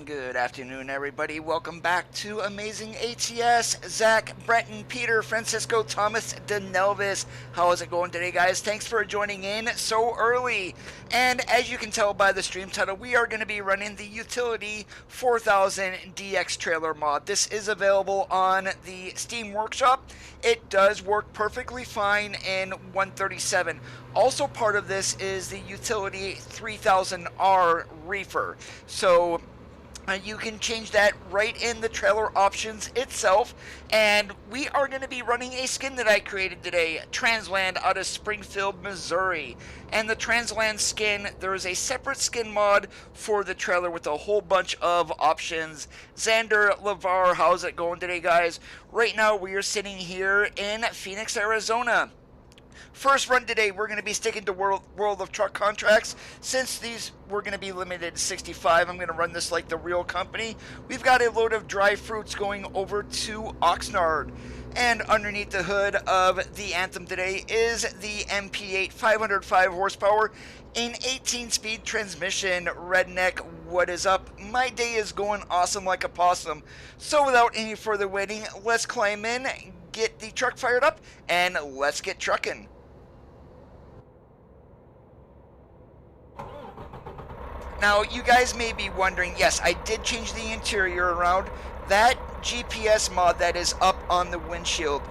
And good afternoon, everybody. Welcome back to Amazing ATS. Zach, Brenton, Peter, Francisco, Thomas, DeNelvis. How is it going today, guys? Thanks for joining in so early. And as you can tell by the stream title, we are going to be running the utility 4000D-X trailer mod. This is available on the Steam Workshop. It does work perfectly fine in 137. Also part of this is the utility 3000R reefer. So you can change that right in the trailer options itself. And we are going to be running a skin that I created today, Transland, out of Springfield, Missouri. And the Transland skin, there is a separate skin mod for the trailer with a whole bunch of options. Xander, LeVar, how's it going today, guys? Right now we are sitting here in Phoenix, Arizona. First run today, we're going to be sticking to World of Truck contracts. Since these we're going to be limited to 65, I'm going to run this like the real company. We've got a load of dry fruits going over to Oxnard. And underneath the hood of the Anthem today is the MP8 505 horsepower, an 18-speed transmission. Redneck, what is up? My day is going awesome like a possum. So without any further waiting, let's climb in, get the truck fired up, and let's get trucking. Now, you guys may be wondering, yes, I did change the interior around. That GPS mod that is up on the windshield,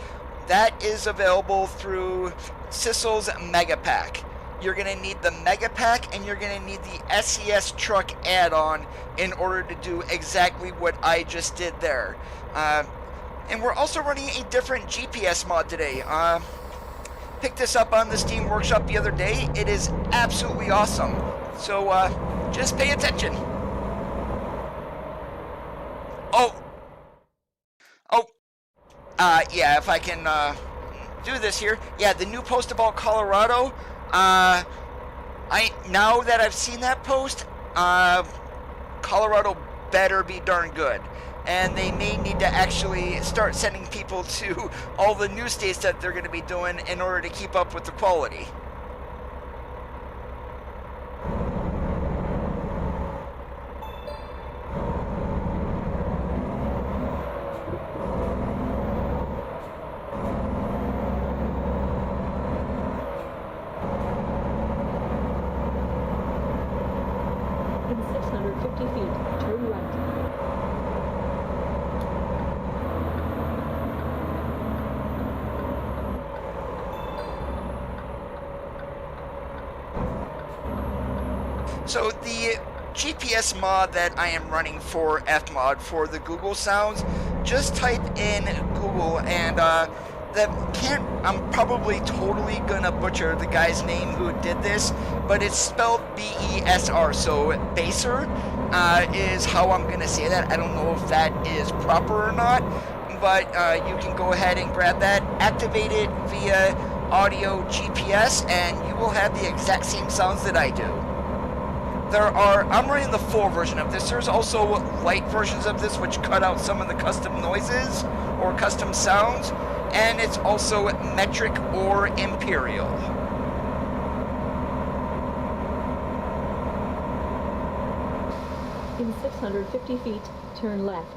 that is available through Sissel's Mega Pack. You're going to need the Mega Pack, and you're going to need the SES truck add-on in order to do exactly what I just did there. And we're also running a different GPS mod today. Picked this up on the Steam Workshop the other day. It is absolutely awesome. So, just pay attention. Yeah, if I can do this here. Yeah, the new post about Colorado. Now that I've seen that post, Colorado better be darn good. And they may need to actually start sending people to all the new states that they're going to be doing in order to keep up with the quality. In 650 feet, turn right. So the GPS mod that I am running for Fmod for the Google sounds, just type in Google and I'm probably totally gonna butcher the guy's name who did this, but it's spelled B-E-S-R, so Baser is how I'm gonna say that. I don't know if that is proper or not, but you can go ahead and grab that, activate it via audio GPS, and you will have the exact same sounds that I do. I'm running the full version of this. There's also light versions of this which cut out some of the custom noises or custom sounds, and it's also metric or imperial. In 650 feet, turn left.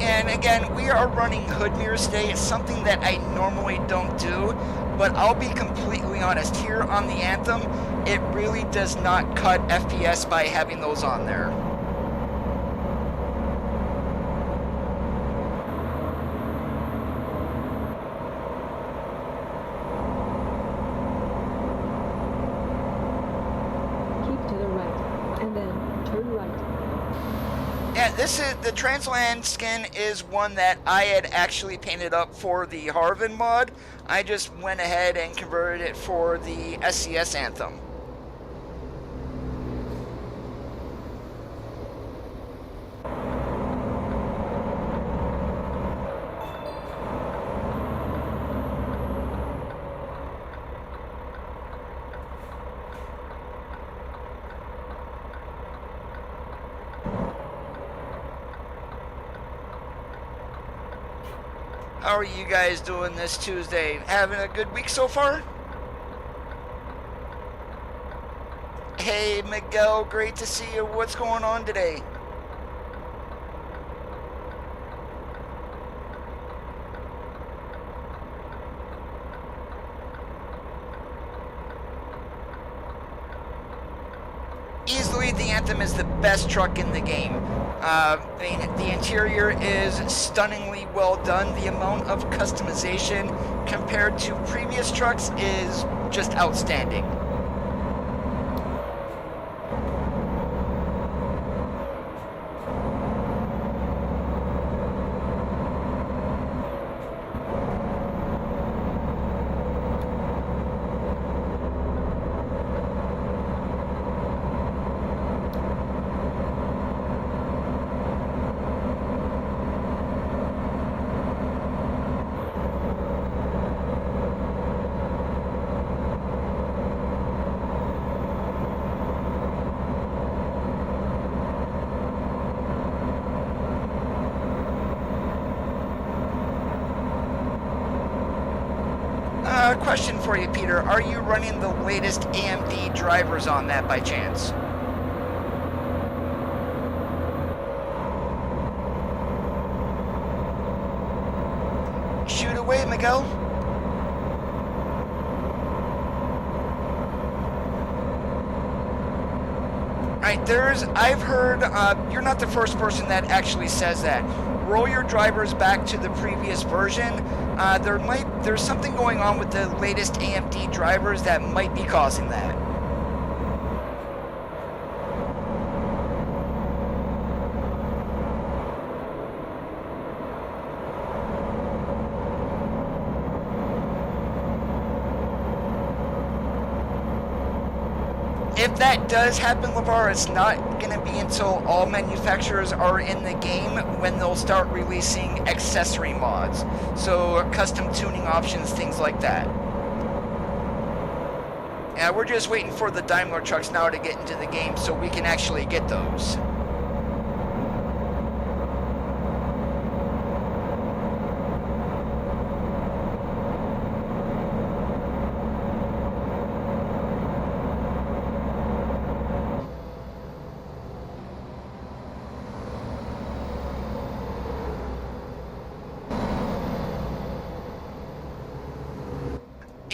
And again, we are running hood mirrors today. It's something that I normally don't do, but I'll be completely honest, here on the Anthem, it really does not cut FPS by having those on there. Keep to the right, and then turn right. Yeah, this is the Transland skin is one that I had actually painted up for the Harvin mod. I just went ahead and converted it for the SCS Anthem. How are you guys doing this Tuesday? Having a good week so far? Hey Miguel, great to see you. What's going on today? Easily the Anthem is the best truck in the game. I mean, the interior is stunningly well done. The amount of customization compared to previous trucks is just outstanding. Question for you, Peter. Are you running the latest AMD drivers on that by chance? Shoot away, Miguel. Alright, I've heard, you're not the first person that actually says that. Roll your drivers back to the previous version. There's something going on with the latest AMD drivers that might be causing that. If that does happen, LeVar, it's not going to be until all manufacturers are in the game when they'll start releasing accessory mods. So custom tuning options, things like that. Yeah, we're just waiting for the Daimler trucks now to get into the game so we can actually get those.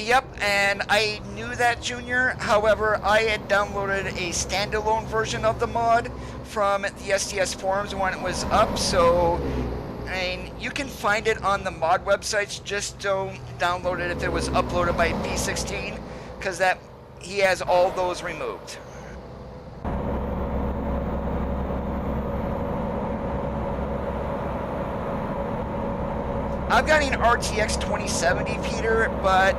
Yep, and I knew that, Junior. However, I had downloaded a standalone version of the mod from the SDS forums when it was up, so I mean, you can find it on the mod websites. Just don't download it if it was uploaded by P16, because he has all those removed. I've got an RTX 2070, Peter, but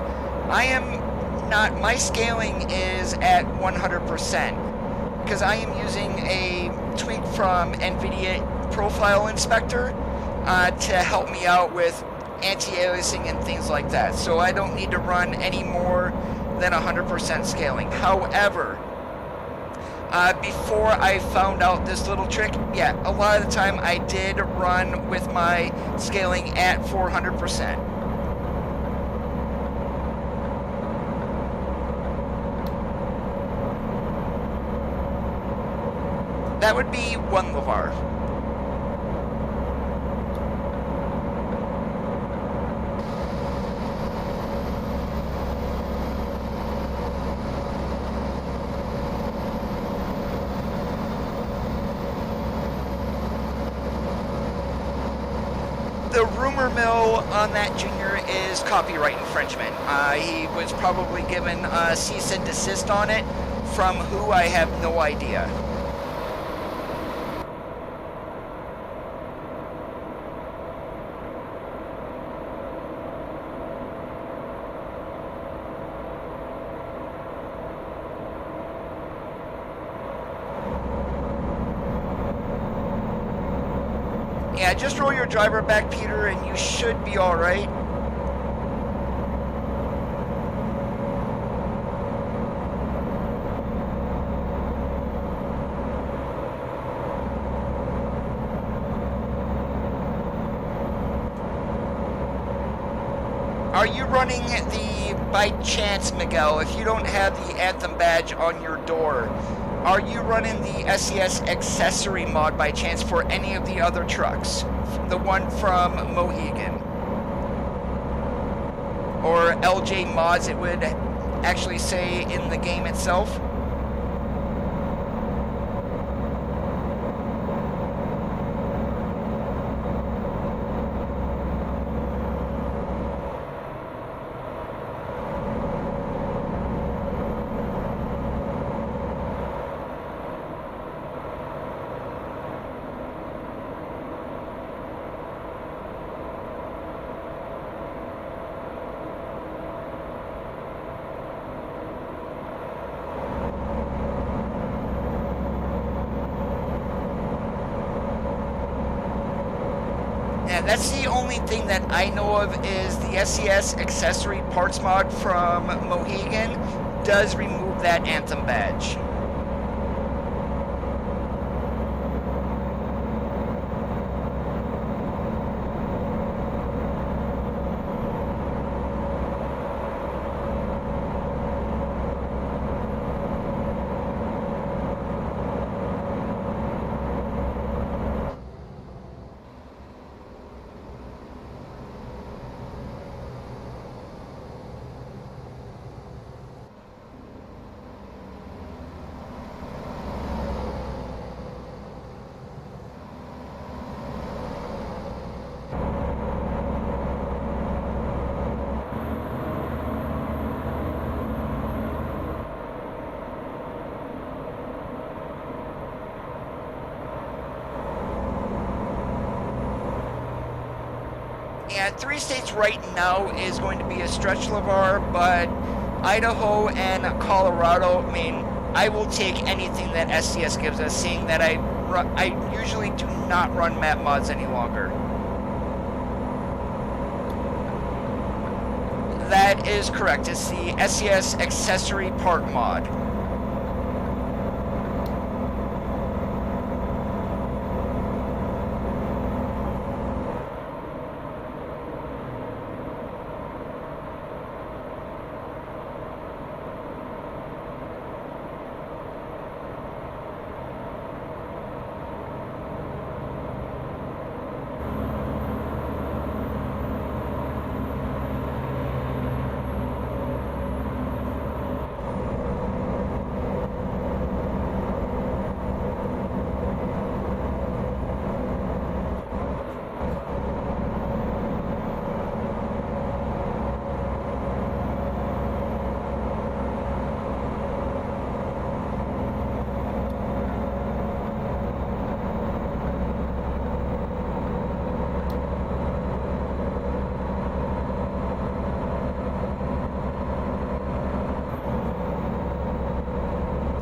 I am not, my scaling is at 100% because I am using a tweak from NVIDIA Profile Inspector to help me out with anti-aliasing and things like that. So I don't need to run any more than 100% scaling. However, before I found out this little trick, yeah, a lot of the time I did run with my scaling at 400%. That would be one LeVar. The rumor mill on that, Junior, is copyright infringement. He was probably given a cease and desist on it. From who, I have no idea. Yeah, just roll your driver back, Peter, and you should be all right. Are you running the, by chance, Miguel, if you don't have the Anthem badge on your door, are you running the SES accessory mod by chance for any of the other trucks? The one from Mohegan? Or LJ Mods, it would actually say in the game itself? Yeah, that's the only thing that I know of is the SES accessory parts mod from Mohegan does remove that Anthem badge. Yeah, 3 states right now is going to be a stretch, LeVar, but Idaho and Colorado, I mean, I will take anything that SCS gives us, seeing that I usually do not run map mods any longer. That is correct. It's the SCS accessory part mod.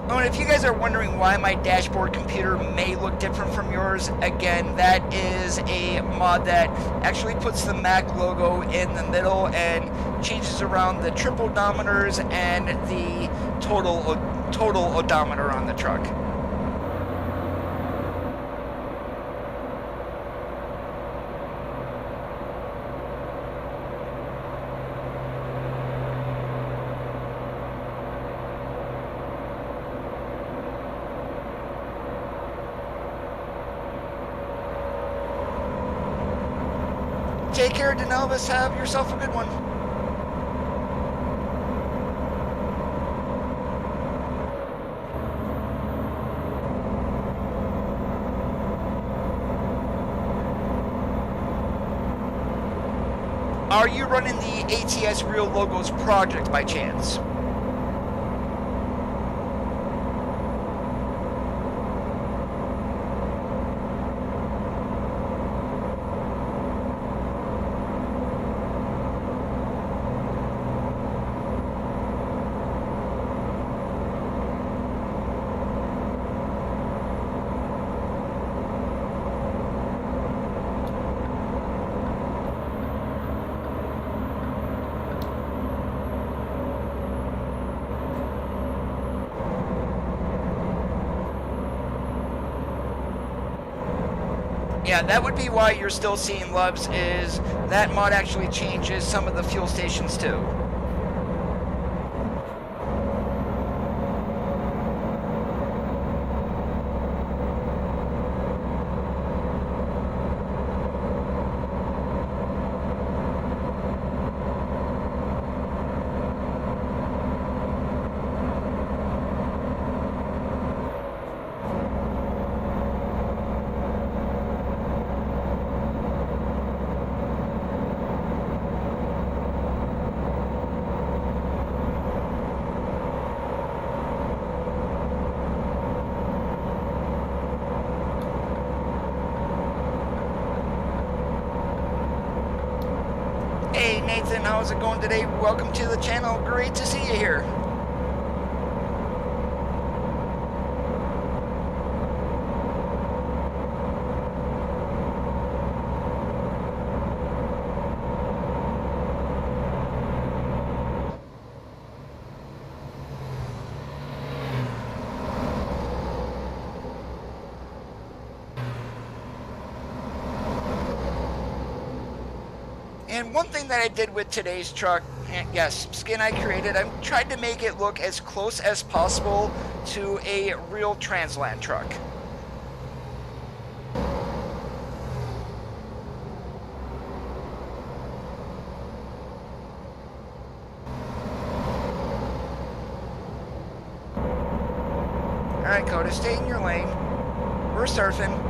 Oh, and if you guys are wondering why my dashboard computer may look different from yours, again, that is a mod that actually puts the Mac logo in the middle and changes around the trip odometers and the total odometer on the truck. Take care, Denelvis. Have yourself a good one. Are you running the ATS Real Logos project by chance? Yeah, that would be why you're still seeing Loves, is that mod actually changes some of the fuel stations too. Hey Nathan, how's it going today? Welcome to the channel. Great to see you here. And one thing that I did with today's truck, yes, skin I created, I tried to make it look as close as possible to a real Transland truck. Alright, Coda, stay in your lane. We're surfing.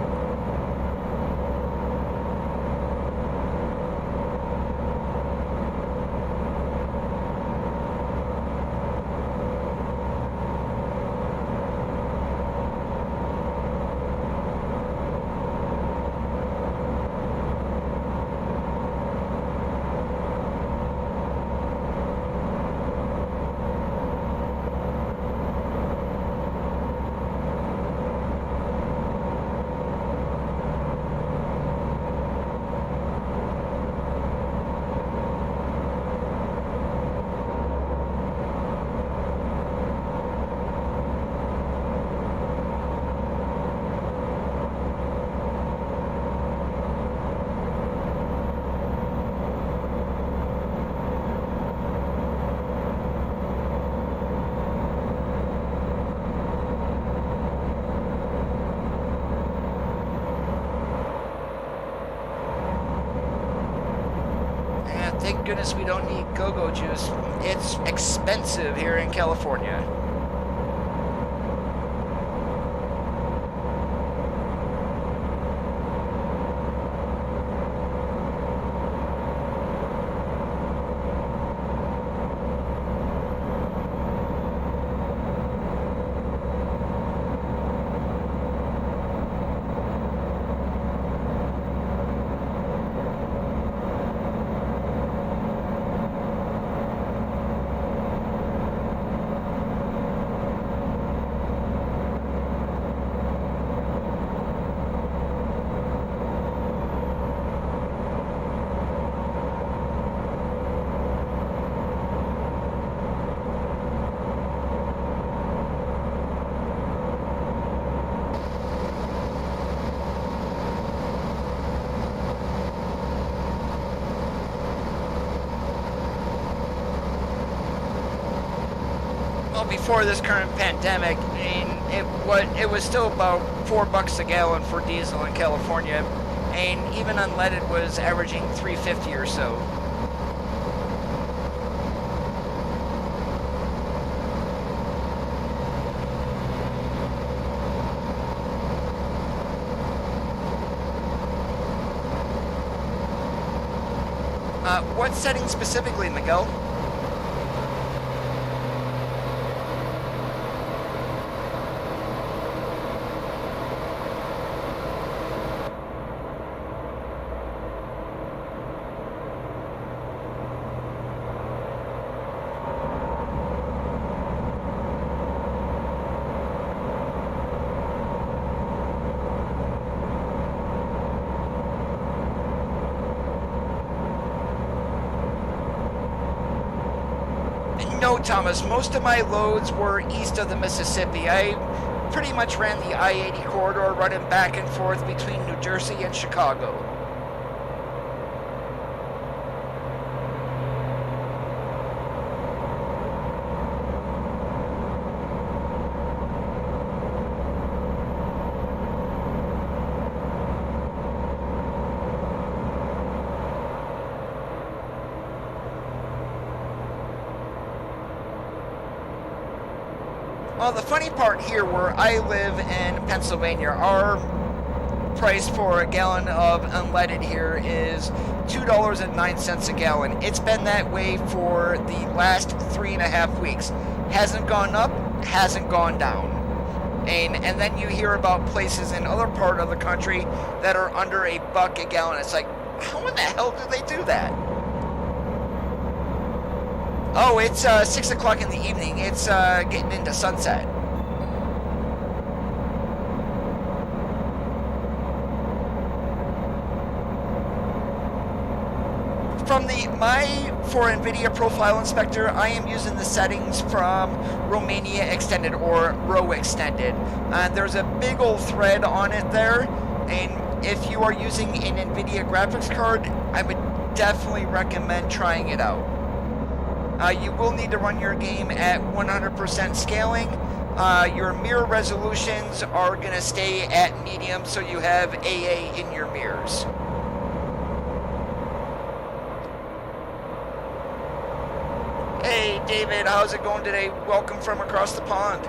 Thank goodness we don't need go-go juice. It's expensive here in California. Before this current pandemic, I mean, it was still about $4 a gallon for diesel in California, and even unleaded was averaging $3.50 or so. What setting specifically, Miguel? No, Thomas, most of my loads were east of the Mississippi. I pretty much ran the I-80 corridor running back and forth between New Jersey and Chicago. Well, the funny part here where I live in Pennsylvania, our price for a gallon of unleaded here is $2.09 a gallon. It's been that way for the last 3.5 weeks. Hasn't gone up, hasn't gone down. And then you hear about places in other part of the country that are under $1 a gallon. It's like, how in the hell do they do that? Oh, it's 6 o'clock in the evening. It's getting into sunset. From for NVIDIA Profile Inspector, I am using the settings from Romania Extended or Row Extended. There's a big old thread on it there, and if you are using an NVIDIA graphics card, I would definitely recommend trying it out. You will need to run your game at 100% scaling. Your mirror resolutions are going to stay at medium, so you have AA in your mirrors. Hey David, how's it going today? Welcome from across the pond.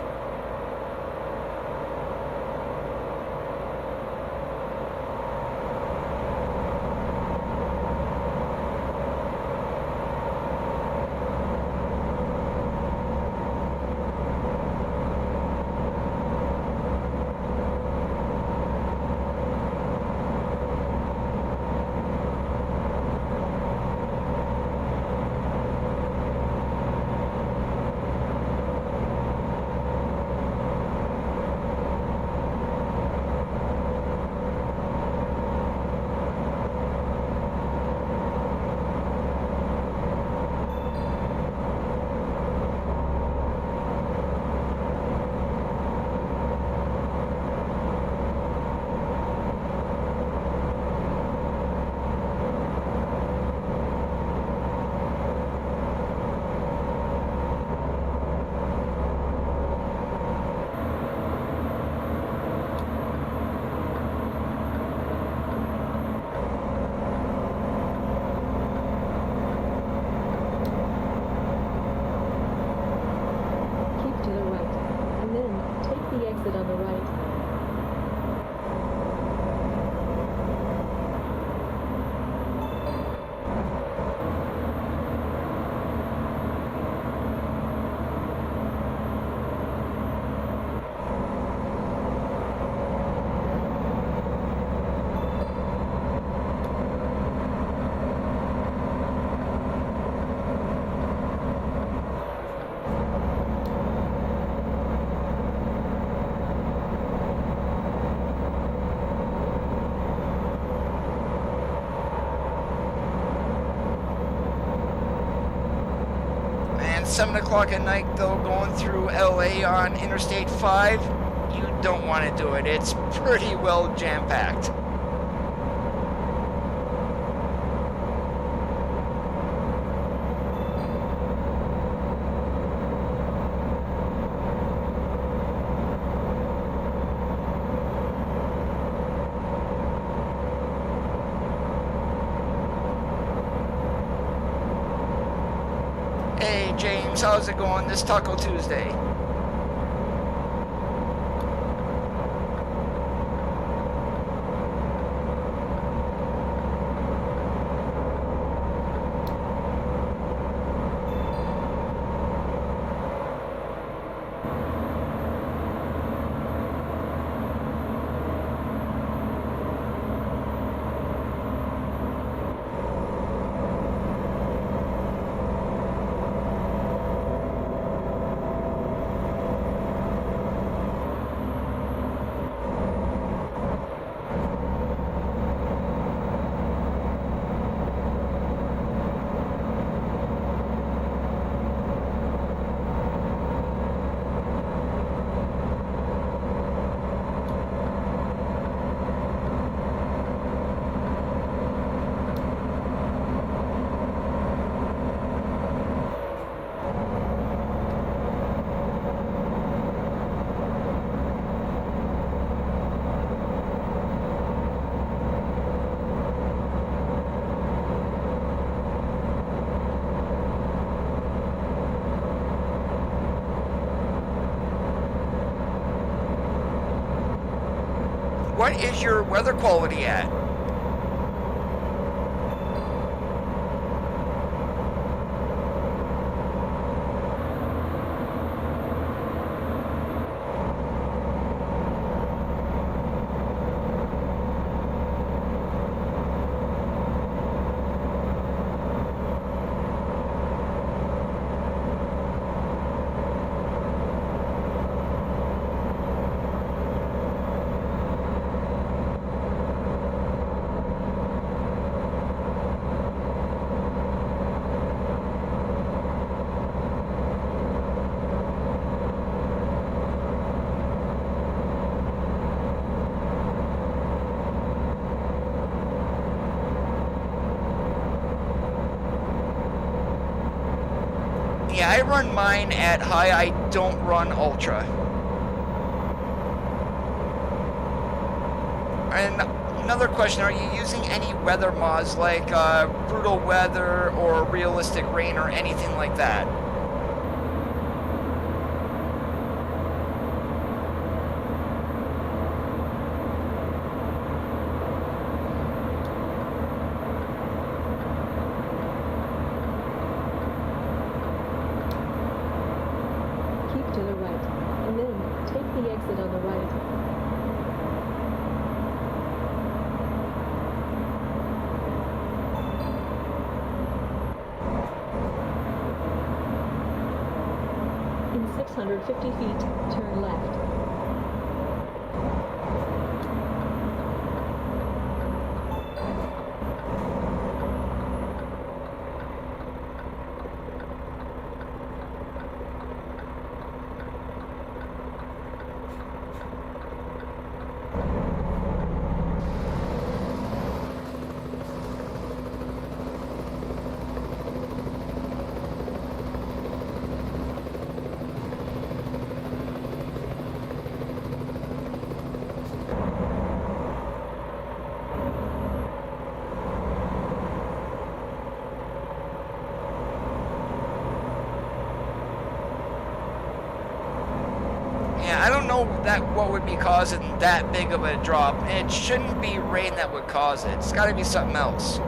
And 7 o'clock at night, though, going through LA on Interstate 5, you don't want to do it. It's pretty well jam-packed. Hey James, how's it going this Taco Tuesday? what is your weather quality at? Yeah, I run mine at high. I don't run ultra. And another question, are you using any weather mods like brutal weather or realistic rain or anything like that? To the right, and then take the exit on the right. In 650 feet, turn left. I don't know what would be causing that big of a drop. It shouldn't be rain that would cause it. It's got to be something else.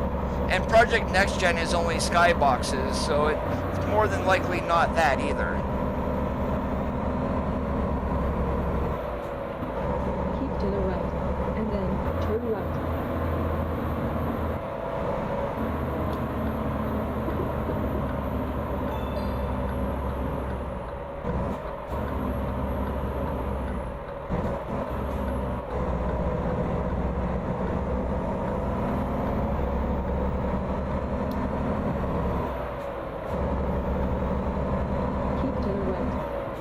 And Project Next Gen is only skyboxes, so it's more than likely not that either. Keep to the right, and then turn right.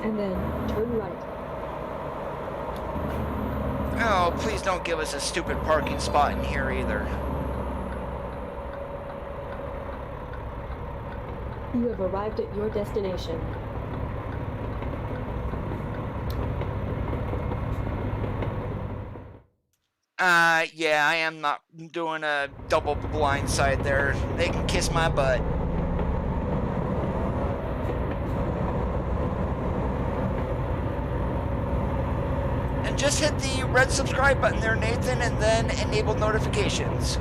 And then turn right. Oh, please don't give us a stupid parking spot in here either. You have arrived at your destination. Yeah, I am not doing a double blindside there. They can kiss my butt. And just hit the red subscribe button there, Nathan, and then enable notifications.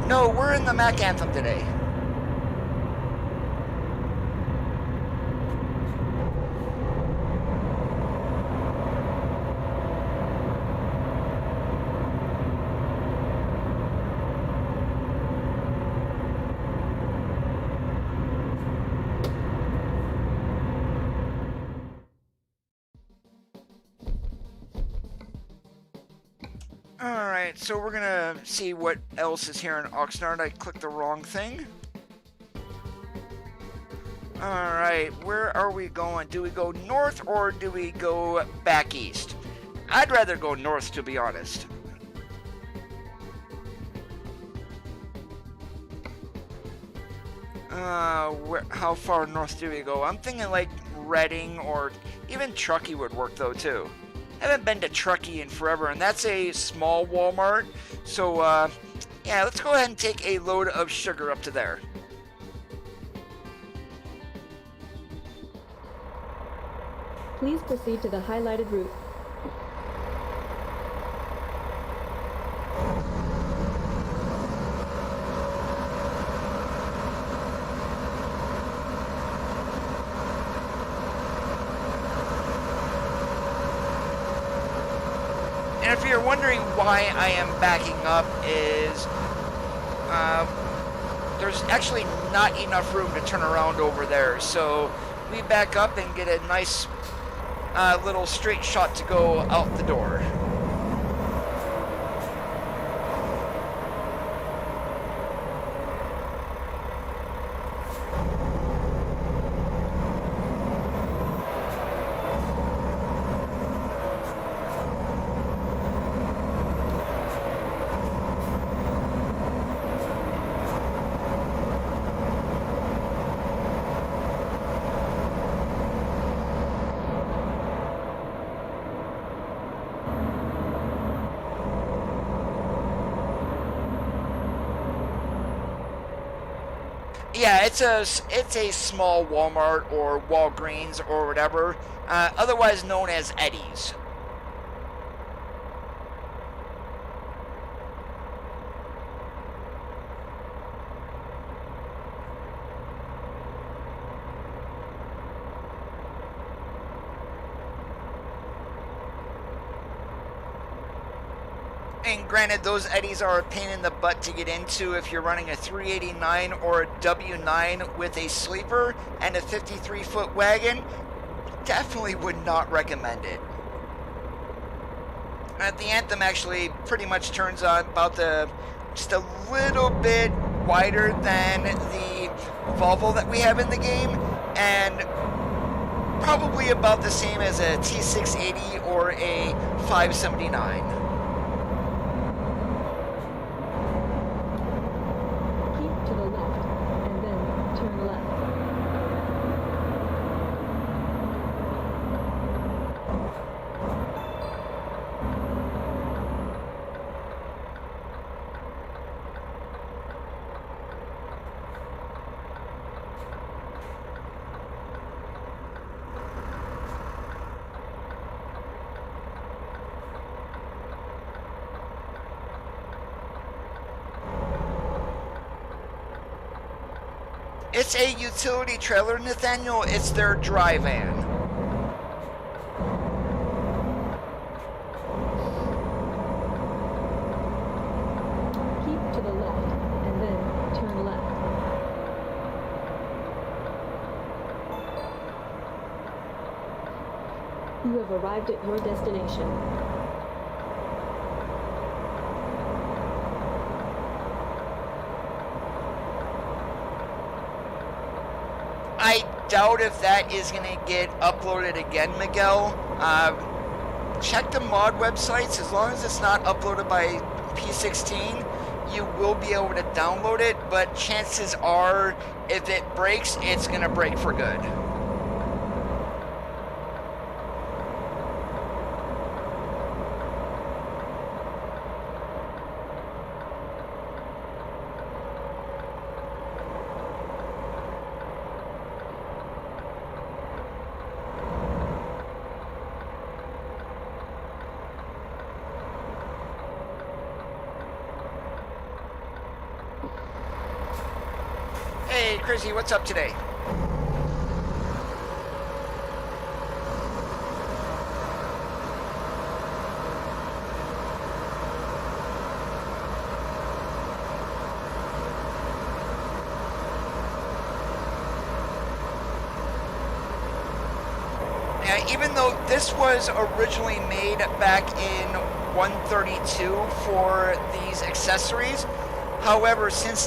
No, we're in the Mac Anthem today. Alright, so we're gonna see what else is here in Oxnard. I clicked the wrong thing. Alright, where are we going? Do we go north or do we go back east? I'd rather go north, to be honest. How far north do we go? I'm thinking like Reading or even Truckee would work though too. I haven't been to Truckee in forever, and that's a small Walmart. So, yeah, let's go ahead and take a load of sugar up to there. Please proceed to the highlighted route. And if you're wondering why I am backing up is there's actually not enough room to turn around over there. So we back up and get a nice little straight shot to go out the door. Yeah, it's a small Walmart or Walgreens or whatever, otherwise known as Eddie's. And granted, those Eddies are a pain in the butt to get into if you're running a 389 or a W9 with a sleeper and a 53-foot wagon. Definitely would not recommend it. The Anthem actually pretty much turns on about just a little bit wider than the Volvo that we have in the game, and probably about the same as a T680 or a 579. It's a utility trailer, Nathaniel. It's their dry van. Keep to the left and then turn left. You have arrived at your destination. I doubt if that is going to get uploaded again, Miguel. Check the mod websites. As long as it's not uploaded by P16, you will be able to download it, but chances are, if it breaks, it's going to break for good. Hey, Chrissy, what's up today? Now, even though this was originally made back in 132 for these accessories, however, since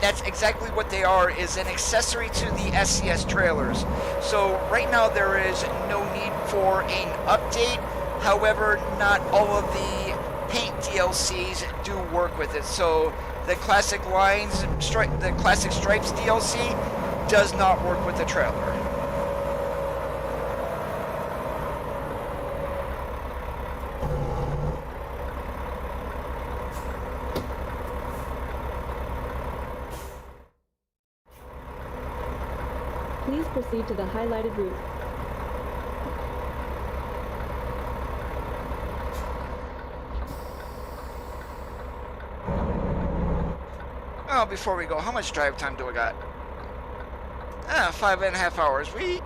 that's exactly what they are, is an accessory to the SCS trailers. So right now there is no need for an update. However, not all of the paint DLCs do work with it. So the classic lines, the classic stripes DLC does not work with the trailer. Please proceed to the highlighted route. Well, before we go, how much drive time do I got? 5.5 hours. We're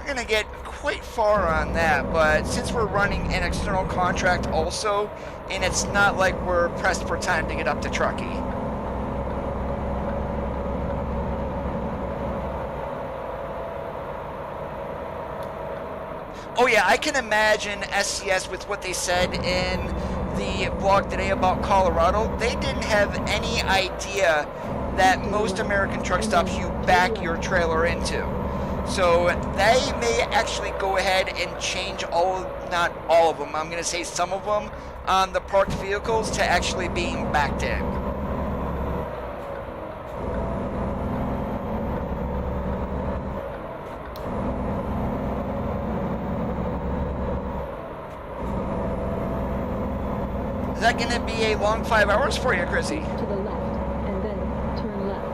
gonna get quite far on that, but since we're running an external contract also, and it's not like we're pressed for time to get up to Truckee. Oh yeah, I can imagine SCS with what they said in the blog today about Colorado. They didn't have any idea that most American truck stops you back your trailer into. So they may actually go ahead and change not all of them, I'm going to say some of them, on the parked vehicles to actually being backed in. Is that going to be a long 5 hours for you, Chrissy? To the left, and then turn left.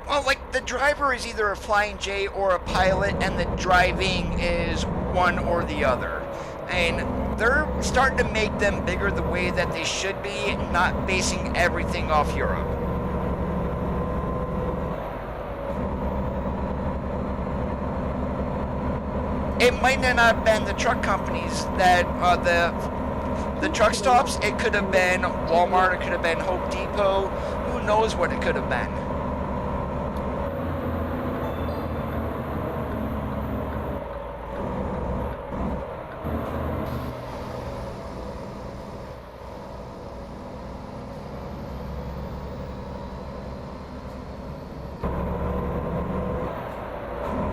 Well, like, the driver is either a Flying J or a pilot, and the driving is one or the other. And they're starting to make them bigger the way that they should be, not basing everything off Europe. It might not have been the truck companies that, the truck stops. It could have been Walmart, it could have been Home Depot, who knows what it could have been.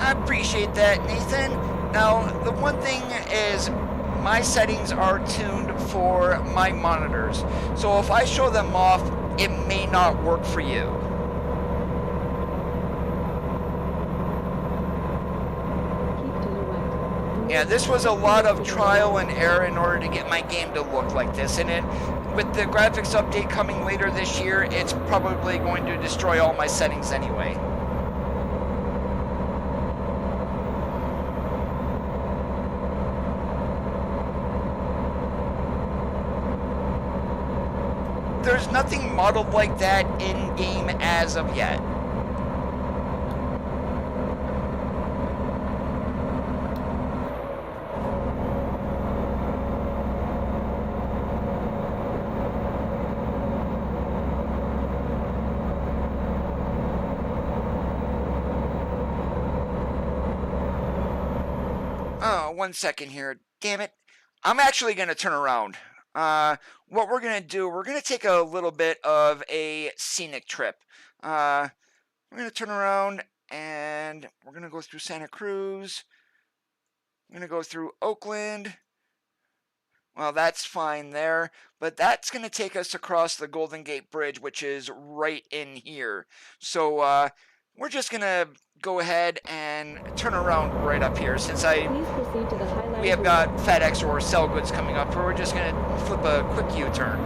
I appreciate that, Nathan. Now, the one thing is my settings are tuned for my monitors. So if I show them off, it may not work for you. Keep to the right. Yeah, this was a lot of trial and error in order to get my game to look like this. And with the graphics update coming later this year, it's probably going to destroy all my settings anyway. There's nothing modeled like that in-game as of yet. Oh, 1 second here. Damn it. I'm actually going to turn around. What we're going to do, we're going to take a little bit of a scenic trip. We're going to turn around and we're going to go through Santa Cruz. I'm going to go through Oakland. Well, that's fine there, but that's going to take us across the Golden Gate Bridge, which is right in here. So, we're just going to go ahead and turn around right up here since Please proceed to the highlighted we have got FedEx or Sell Goods coming up. We're just going to flip a quick U-turn.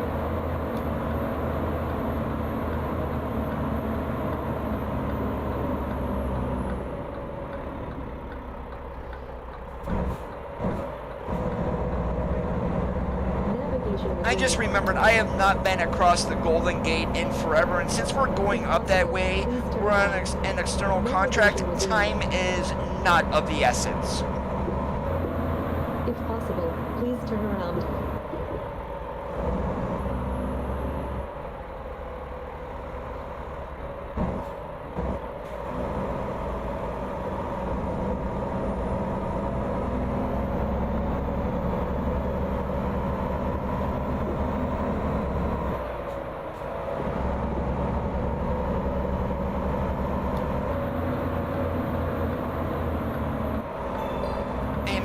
I just remembered I have not been across the Golden Gate in forever, and since we're going up that way, we're on an external contract, time is not of the essence. If possible, please turn around.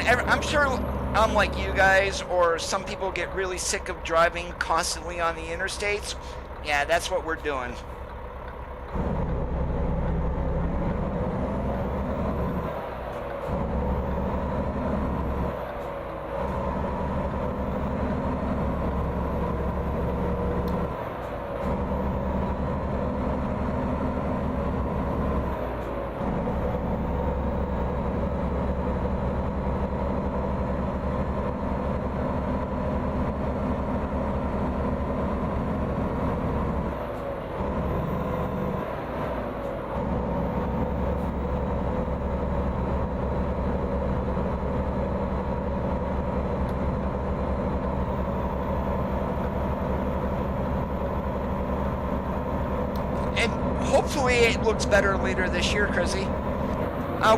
I'm sure unlike you guys or some people get really sick of driving constantly on the interstates. Yeah, that's what we're doing. And hopefully it looks better later this year, Chrissy.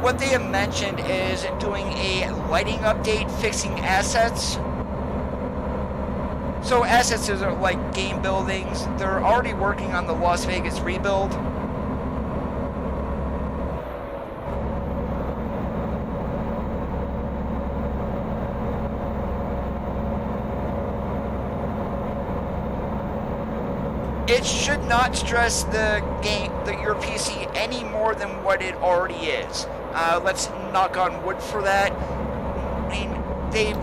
What they have mentioned is doing a lighting update, fixing assets. So assets are like game buildings. They're already working on the Las Vegas rebuild. It should not stress your PC any more than what it already is. Let's knock on wood for that. I mean, they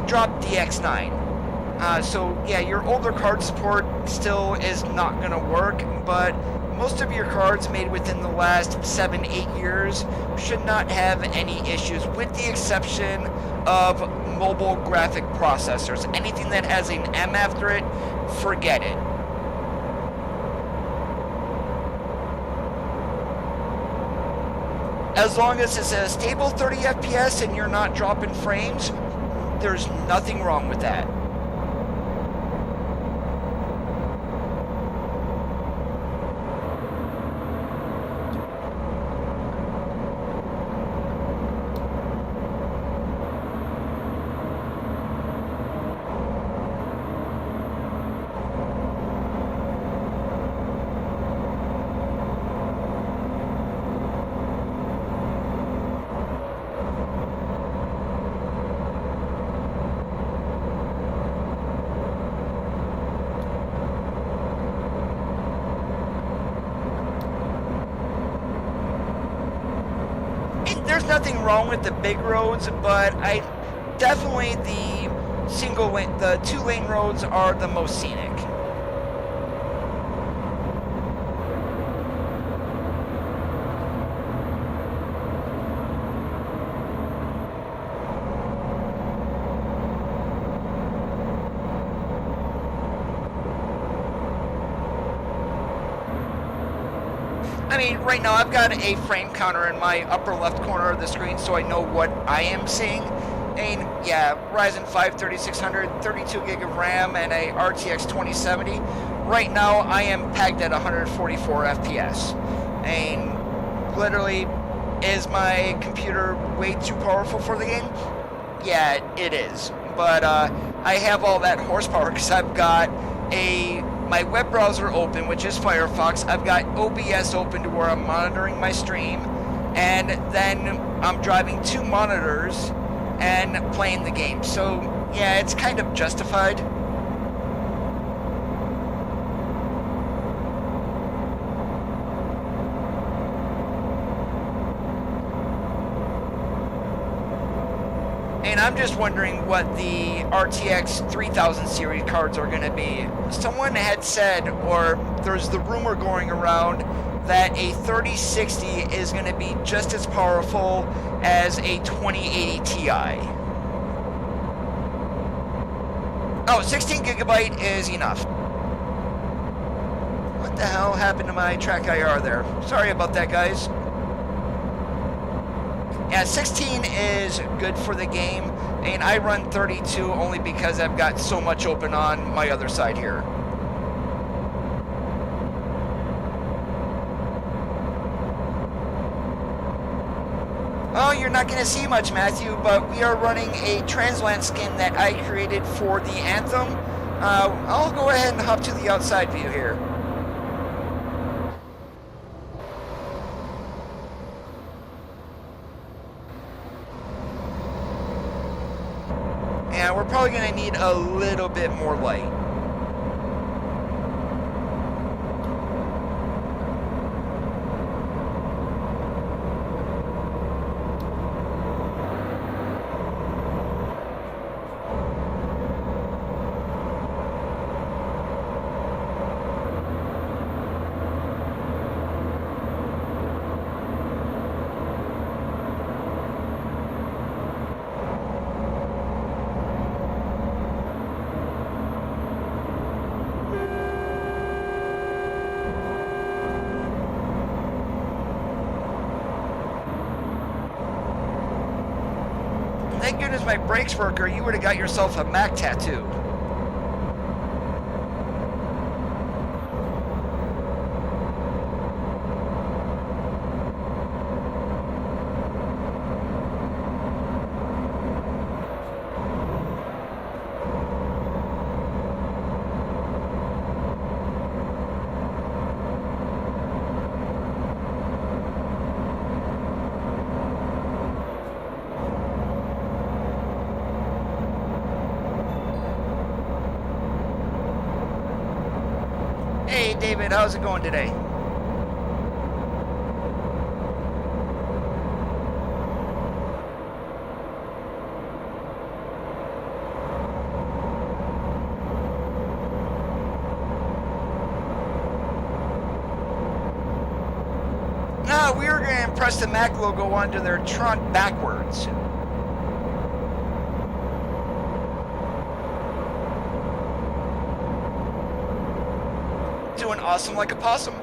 dropped DX9. So yeah, your older card support still is not going to work, but most of your cards made within the last 7-8 years should not have any issues, with the exception of mobile graphic processors. Anything that has an M after it, forget it. As long as it's a stable 30 FPS and you're not dropping frames, there's nothing wrong with that. There's nothing wrong with the big roads, but definitely the 2-lane roads are the most scenic. I mean, right now I've got a frame counter in my upper left corner of the screen, so I know what I am seeing. And yeah, Ryzen 5 3600, 32 gig of RAM, and a RTX 2070. Right now I am pegged at 144 FPS. And literally, is my computer way too powerful for the game? Yeah, it is. But I have all that horsepower because I've got my web browser open, which is Firefox. I've got OBS open to where I'm monitoring my stream, and then I'm driving 2 monitors and playing the game. So yeah, it's kind of justified. And I'm just wondering what the RTX 3000 series cards are going to be. Someone had said, or there's the rumor going around, that a 3060 is going to be just as powerful as a 2080 Ti. Oh, 16 gigabyte is enough. What the hell happened to my TrackIR there? Sorry about that, guys. Yeah, 16 is good for the game, and I run 32 only because I've got so much open on my other side here. Oh, you're not going to see much, Matthew, but we are running a Translant skin that I created for the Anthem. I'll go ahead and hop to the outside view here. probably going to need a little bit more light. Thank goodness my brakes work, or you would have got yourself a Mac tattoo. Hey David, how's it going today? No, we were going to press the Mac logo onto their trunk backwards. Doing awesome like a possum.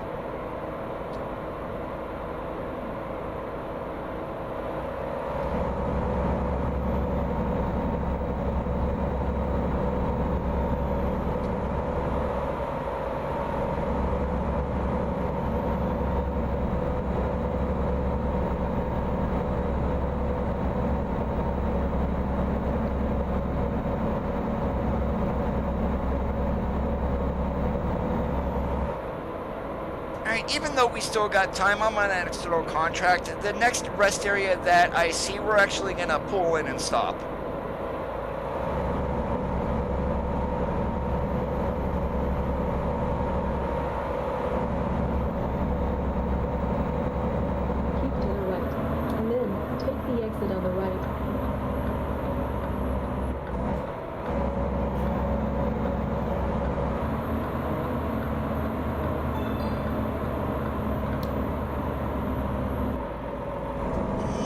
Even though we still got time, I'm on an external contract. The next rest area that I see, we're actually going to pull in and stop. Keep to the right, and then take the exit on the right.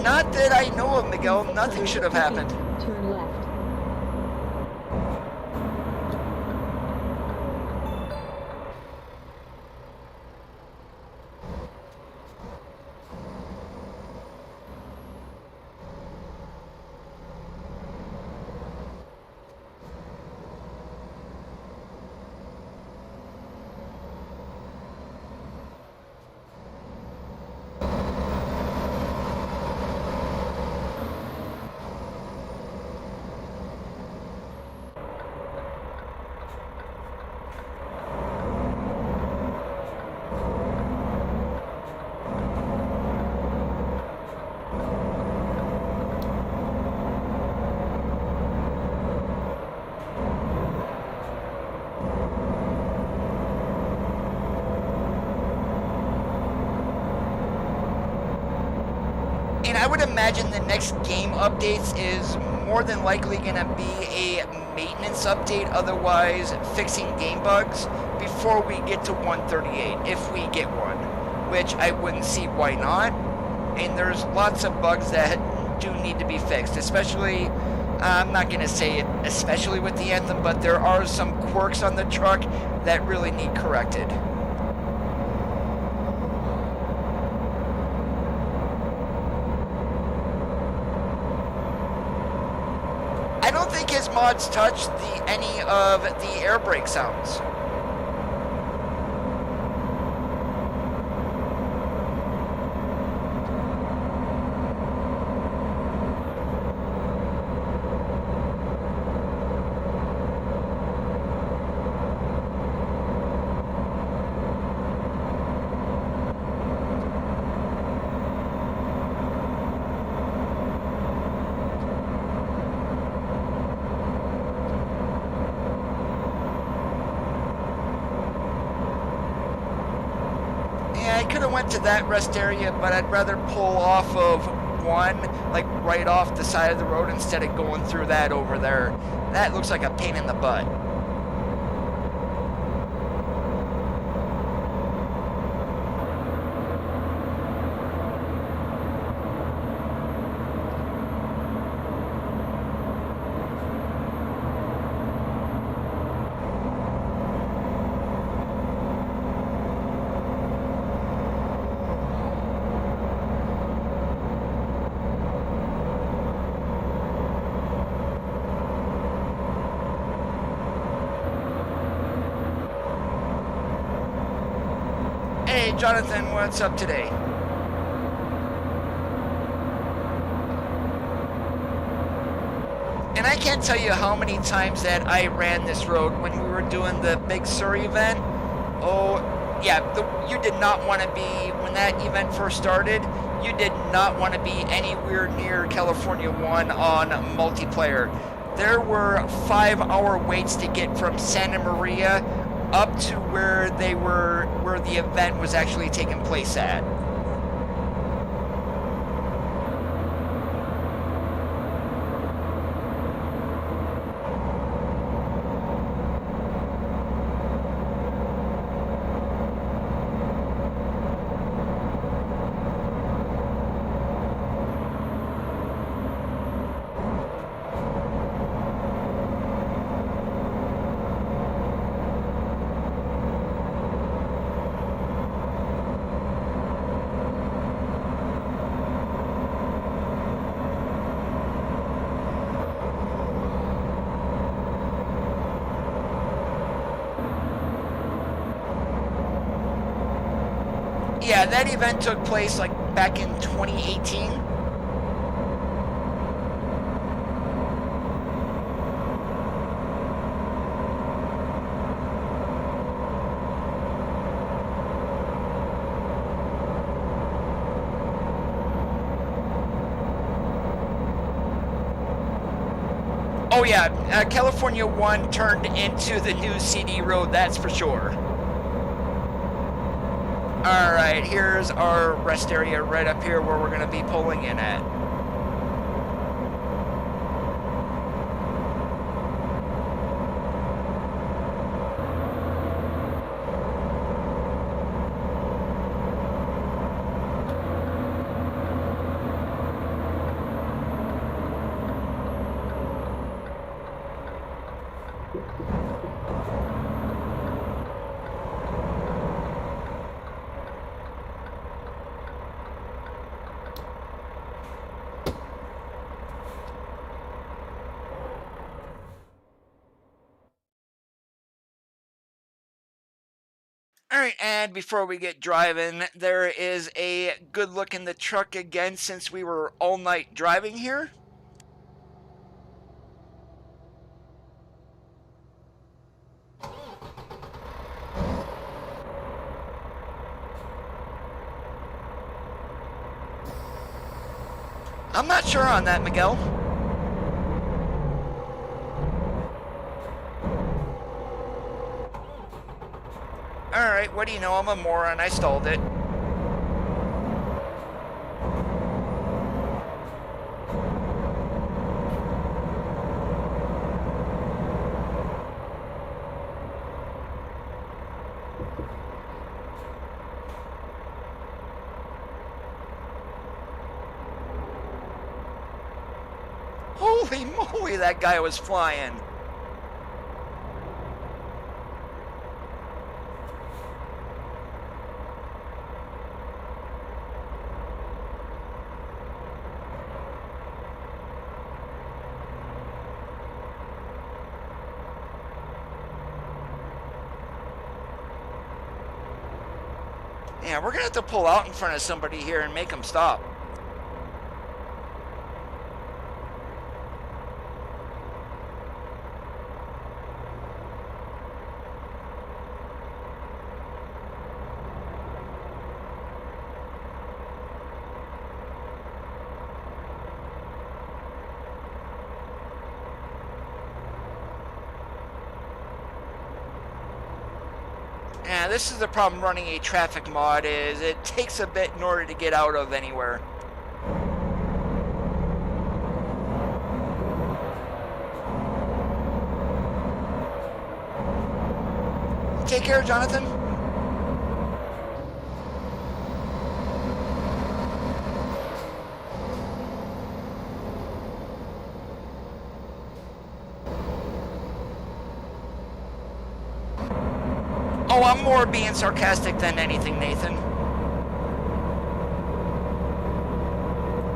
Not that I know of, Miguel. Nothing should have happened. Turn left. And I would imagine the next game updates is more than likely going to be a maintenance update, otherwise fixing game bugs before we get to 138, if we get one, which I wouldn't see why not. And there's lots of bugs that do need to be fixed, especially, I'm not going to say it especially with the Anthem, but there are some quirks on the truck that really need corrected. I don't think his mods touch any of the air brake sounds. could have went to that rest area, but I'd rather pull off of one, like right off the side of the road instead of going through that over there. That looks like a pain in the butt. Hey, Jonathan, what's up today? And I can't tell you how many times that I ran this road when we were doing the Big Sur event. Oh, yeah, you did not want to be, when that event first started, you did not want to be anywhere near California 1 on multiplayer. There were 5-hour waits to get from Santa Maria up to where the event was actually taking place at. Yeah, that event took place like back in 2018. Oh yeah, California 1 turned into the new CD road, that's for sure. Alright, here's our rest area right up here where we're going to be pulling in at. Alright, and before we get driving, there is a good look in the truck again since we were all night driving here. I'm not sure on that, Miguel. Alright, what do you know? I'm a moron. I stalled it. Holy moly, that guy was flying. Yeah, we're gonna have to pull out in front of somebody here and make them stop. Yeah, this is the problem running a traffic mod, is it takes a bit in order to get out of anywhere. Take care, Jonathan. Oh, I'm more being sarcastic than anything, Nathan.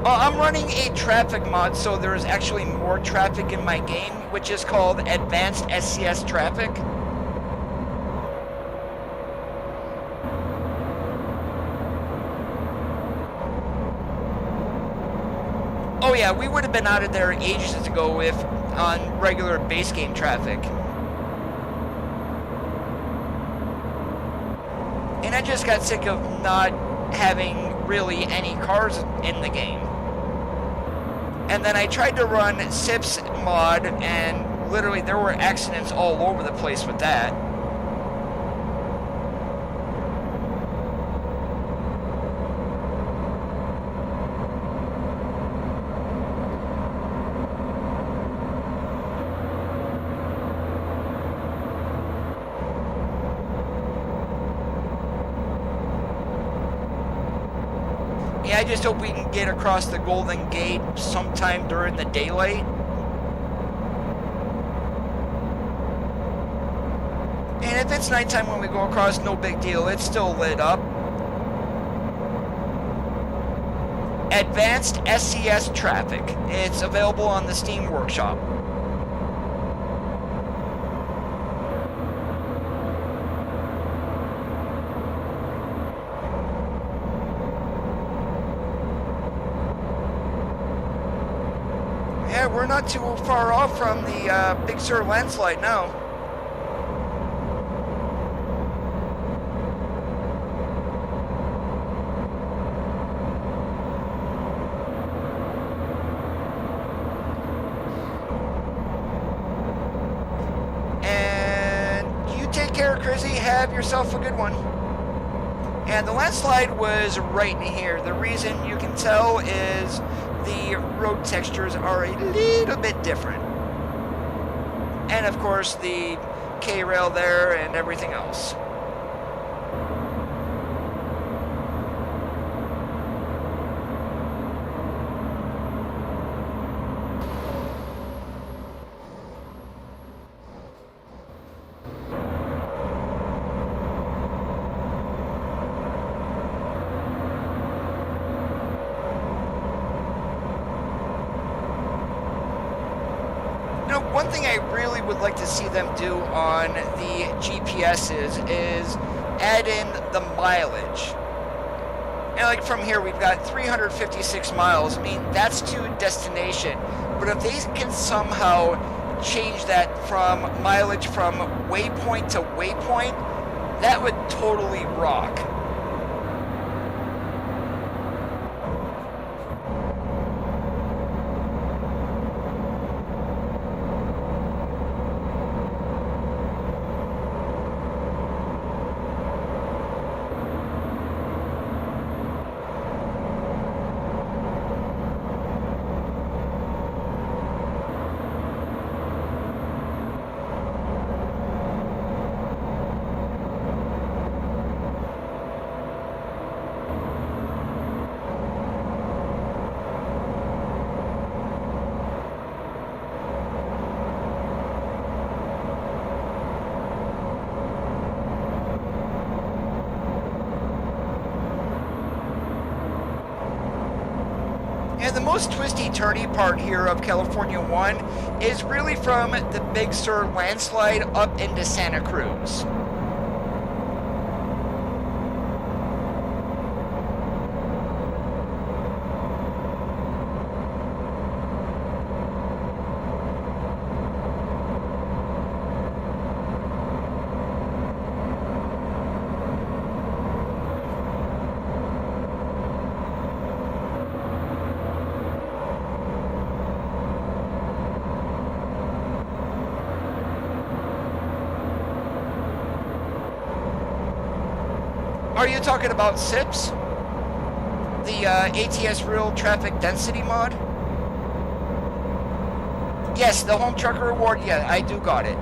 Oh, I'm running a traffic mod, so there's actually more traffic in my game, which is called Advanced SCS Traffic. Oh yeah, we would have been out of there ages ago if on regular base game traffic. And I just got sick of not having really any cars in the game. And then I tried to run SIPS mod, and literally there were accidents all over the place with that. I just hope we can get across the Golden Gate sometime during the daylight. And if it's nighttime when we go across, no big deal. It's still lit up. Advanced SCS Traffic. It's available on the Steam Workshop. We're not too far off from the Big Sur landslide now. And you take care, Chrissy. Have yourself a good one. And the landslide was right in here. The reason you can tell is the road textures are a little bit different. And of course the K-rail there and everything else. One thing I really would like to see them do on the GPSs is add in the mileage. And like from here, we've got 356 miles. I mean, that's to destination. But if they can somehow change that from mileage from waypoint to waypoint, that would totally rock. And the most twisty-turny part here of California 1 is really from the Big Sur landslide up into Santa Cruz. Are you talking about SIPS? The ATS Real Traffic Density mod? Yes, the Home Trucker Award, yeah, I do got it.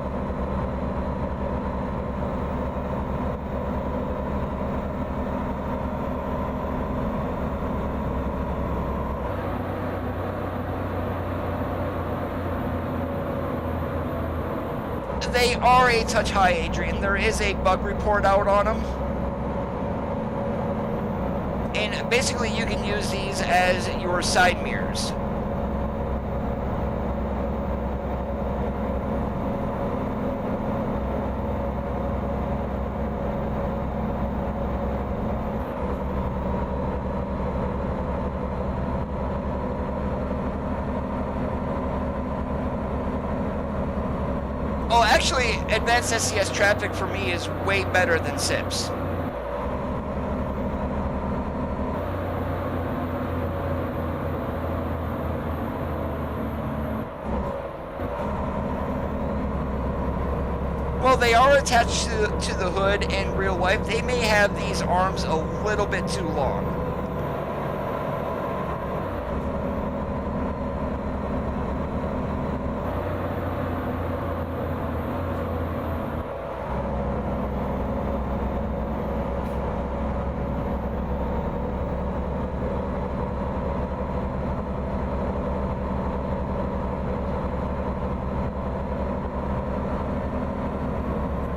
They are a touch high, Adrian. There is a bug report out on them. And basically you can use these as your side mirrors. Oh, actually, Advanced SCS Traffic for me is way better than SIPS. Well, they are attached to the hood in real life. They may have these arms a little bit too long.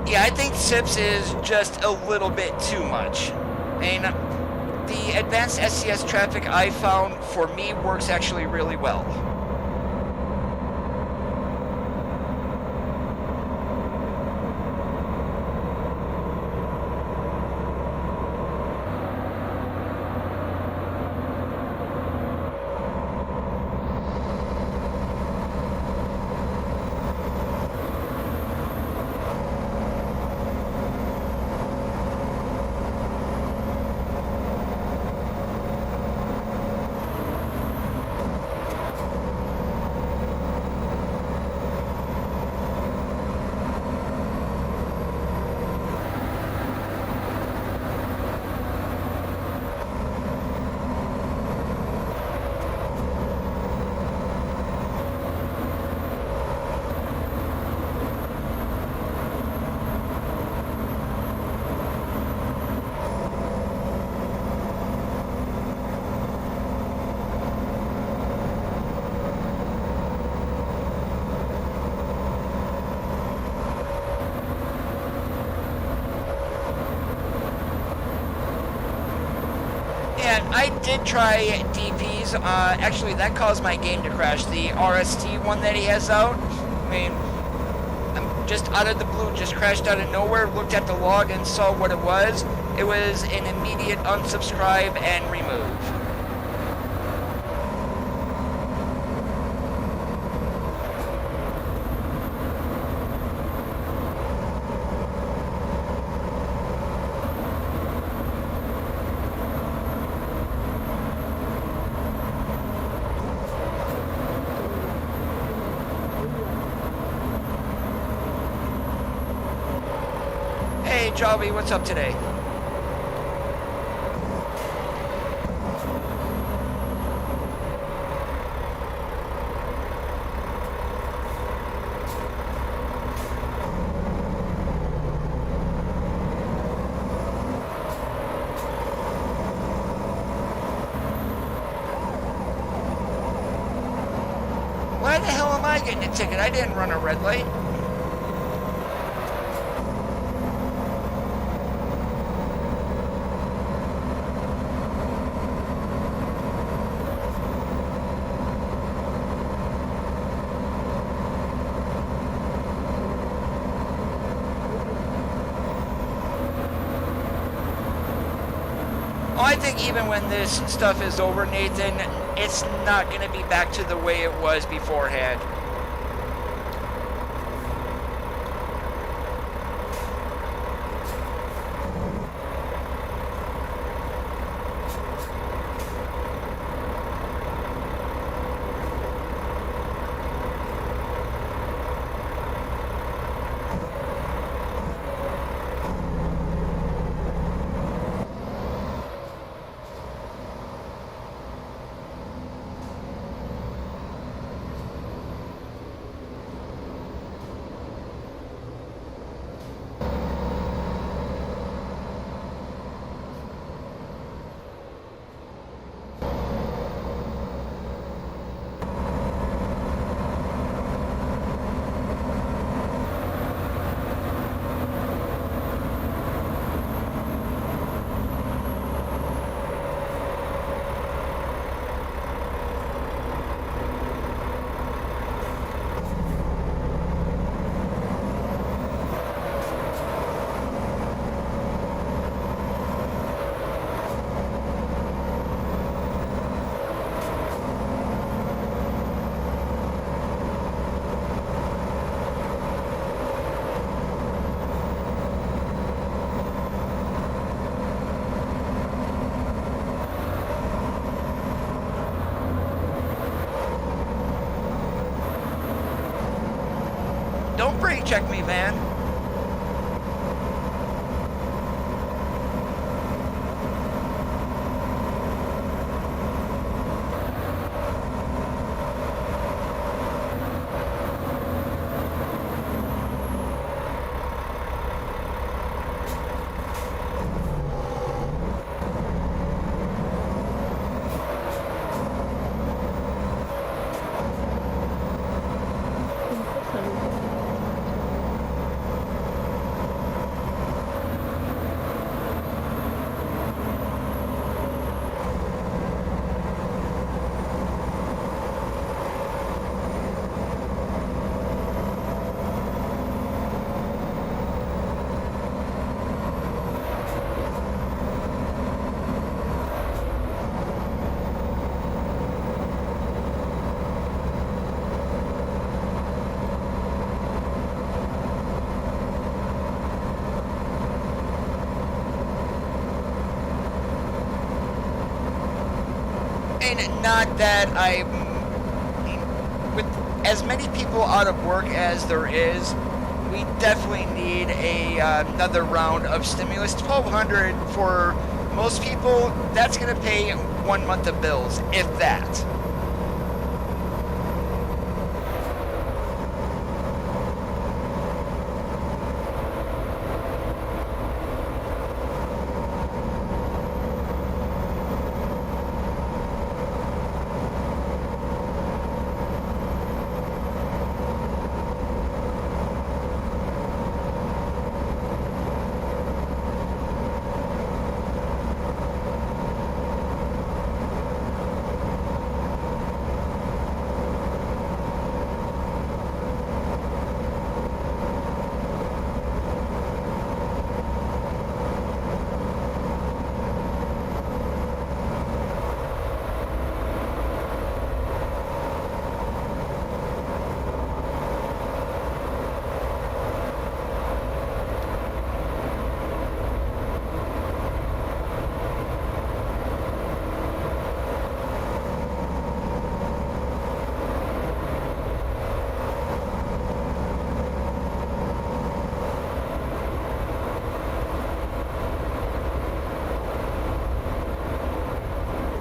Yeah, I think SIPS is just a little bit too much. And the Advanced SCS Traffic I found for me works actually really well. And I did try DPs. Actually, that caused my game to crash. The RST one that he has out. I mean, I'm just out of the blue, just crashed out of nowhere, looked at the log and saw what it was. It was an immediate unsubscribe and remove. Hey, Javi, what's up today? Why the hell am I getting a ticket? I didn't run a red light. I think even when this stuff is over, Nathan, it's not going to be back to the way it was beforehand. check me, Van. In 600 feet. And not that with as many people out of work as there is, we definitely need another round of stimulus. $1,200 for most people, that's going to pay 1 month of bills, if that.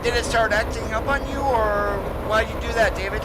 Did it start acting up on you, or why'd you do that, David?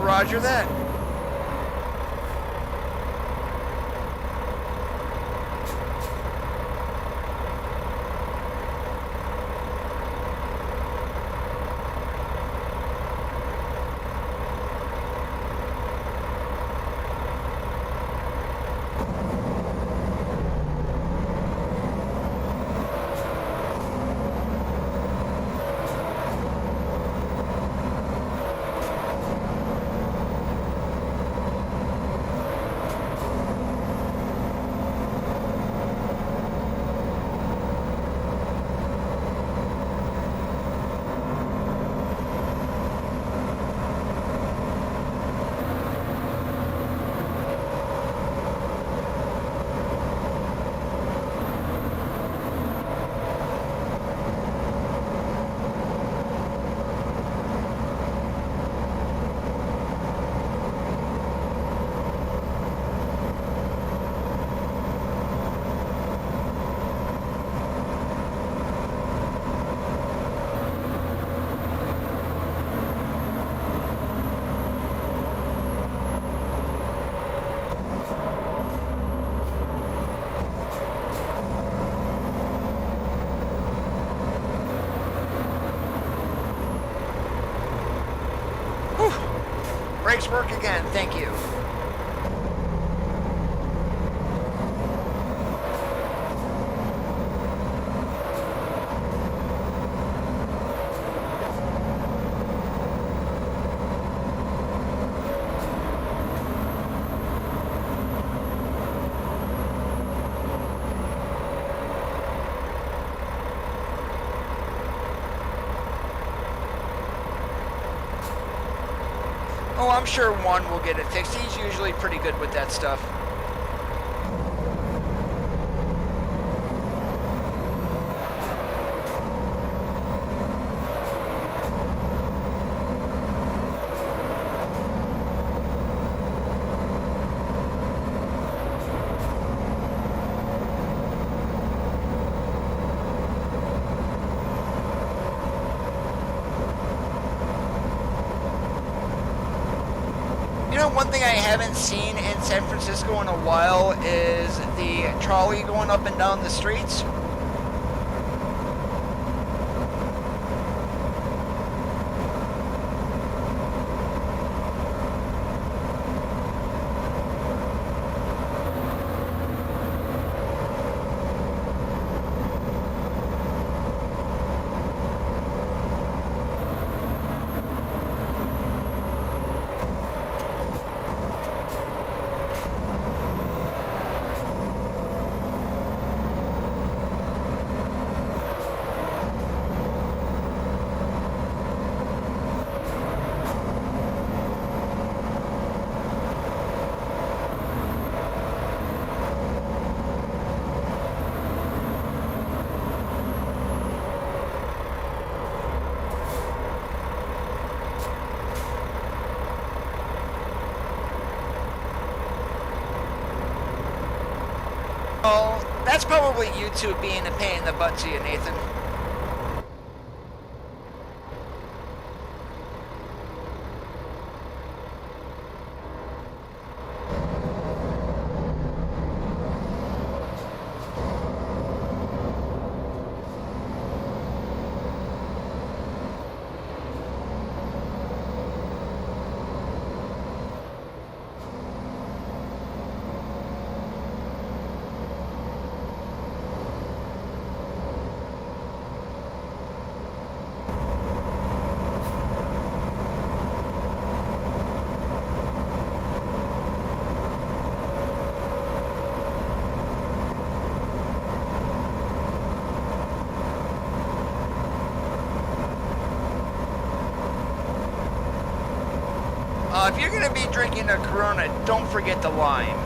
Roger that. work again. Thank you. Oh, I'm sure one will get it fixed. He's usually pretty good with that stuff. One thing I haven't seen in San Francisco in a while is the trolley going up and down the streets. Oh, that's probably YouTube being a pain in the butt to you, Nathan. If you're going to be drinking a Corona, don't forget the lime.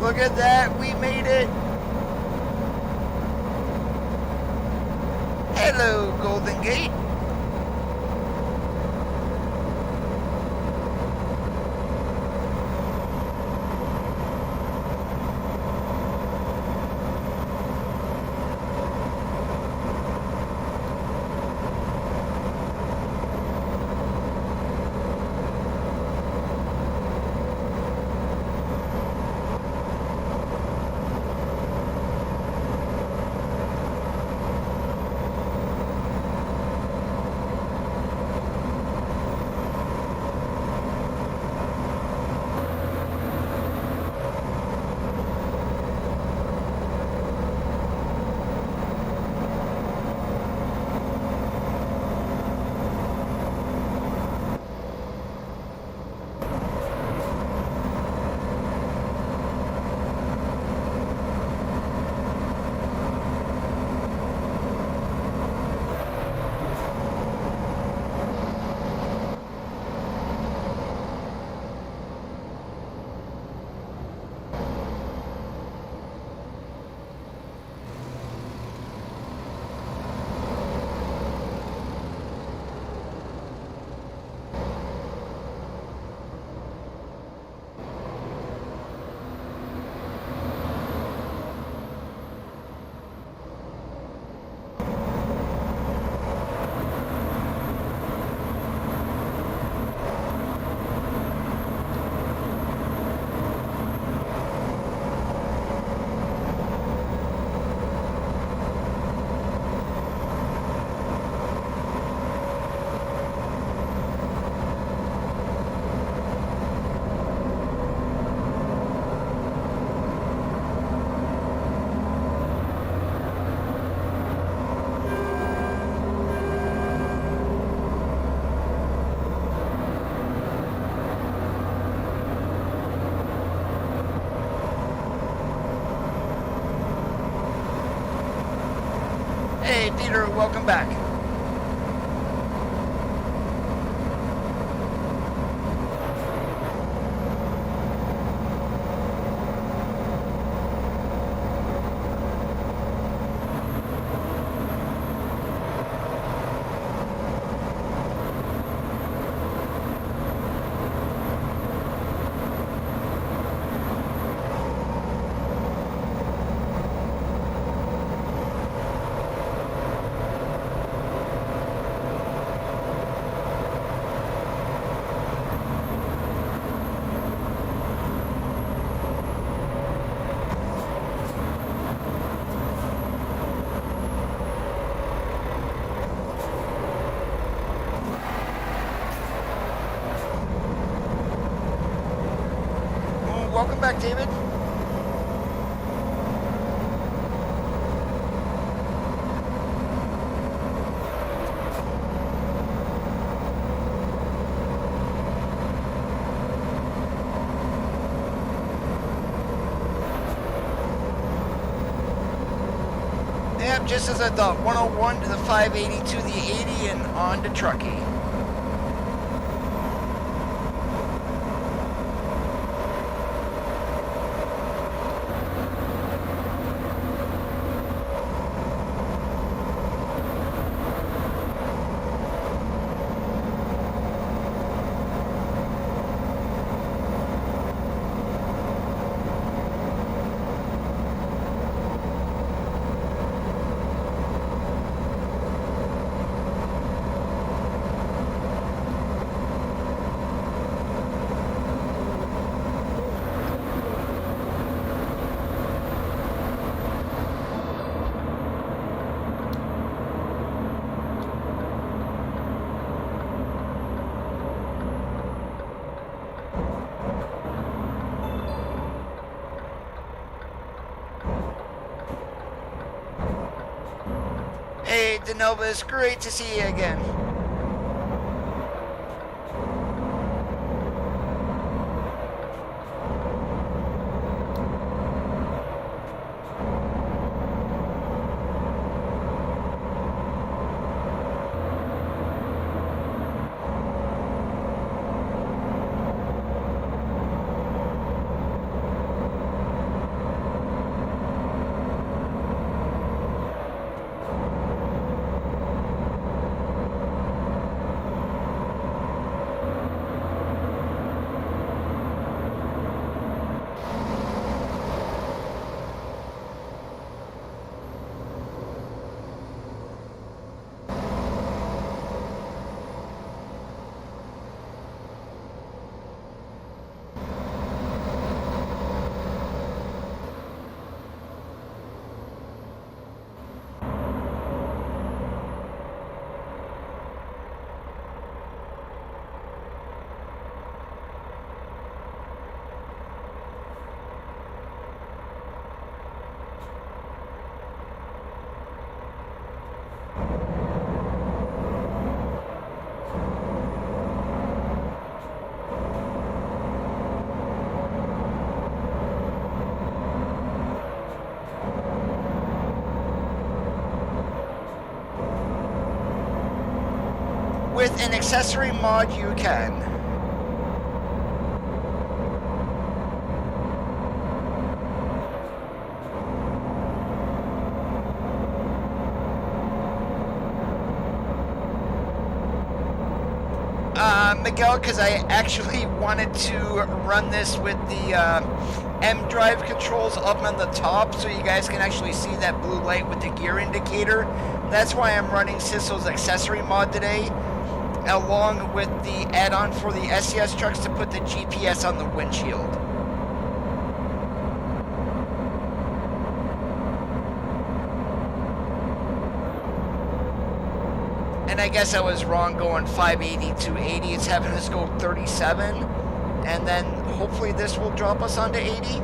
Look at that, we made it. Hello, Golden Gate. Hey, Peter, welcome back. Welcome back, David. Yep, just as I thought, 101 to the 580 to the 80 and on to Truckee. Hey, DeNova's great to see you again. With an accessory mod, you can. Miguel, because I actually wanted to run this with the M drive controls up on the top so you guys can actually see that blue light with the gear indicator. That's why I'm running Sissel's accessory mod today, along with the add-on for the SES trucks to put the GPS on the windshield. And I guess I was wrong going 580 to 80. It's having us go 37, and then hopefully this will drop us onto 80.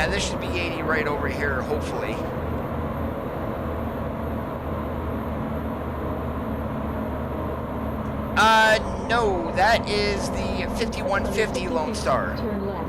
Yeah, this should be 80 right over here, hopefully. No, that is the 5150 Lone Star. Turn left.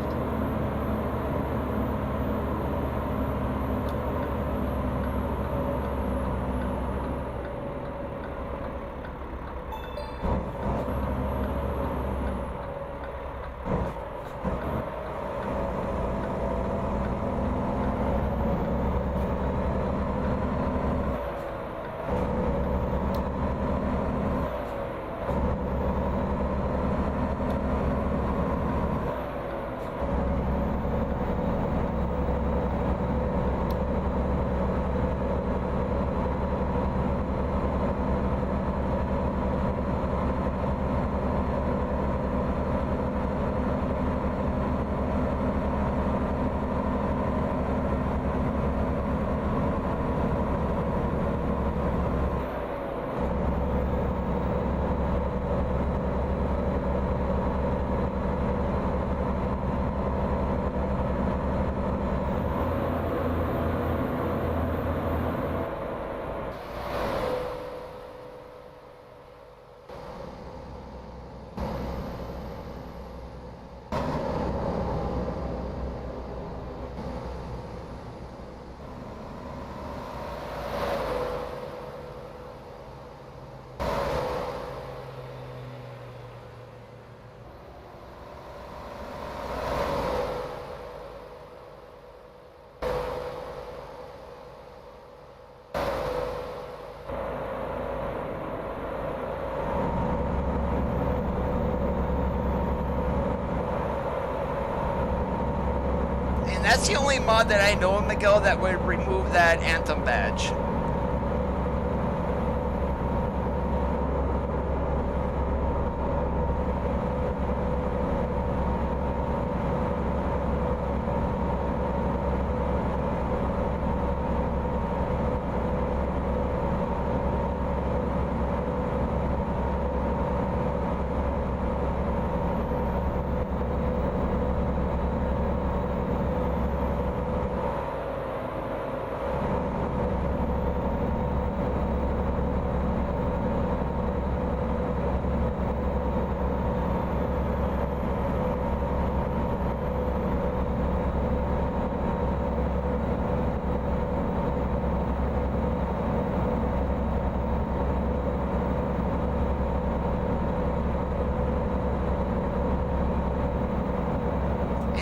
That's the only mod that I know of, Miguel, that would remove that Anthem badge.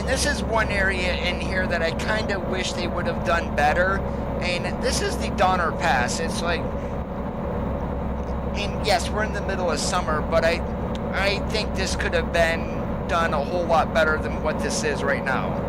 This is one area in here that I kind of wish they would have done better, and this is the Donner Pass. It's like, I mean, yes, we're in the middle of summer, but I think this could have been done a whole lot better than what this is right now.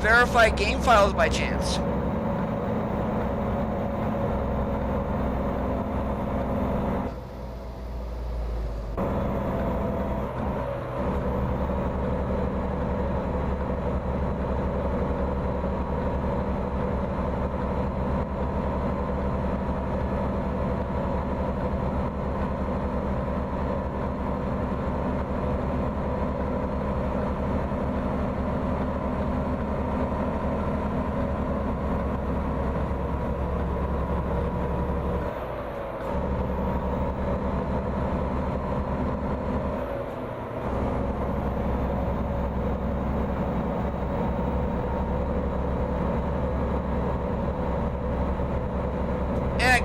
Verify game files by chance?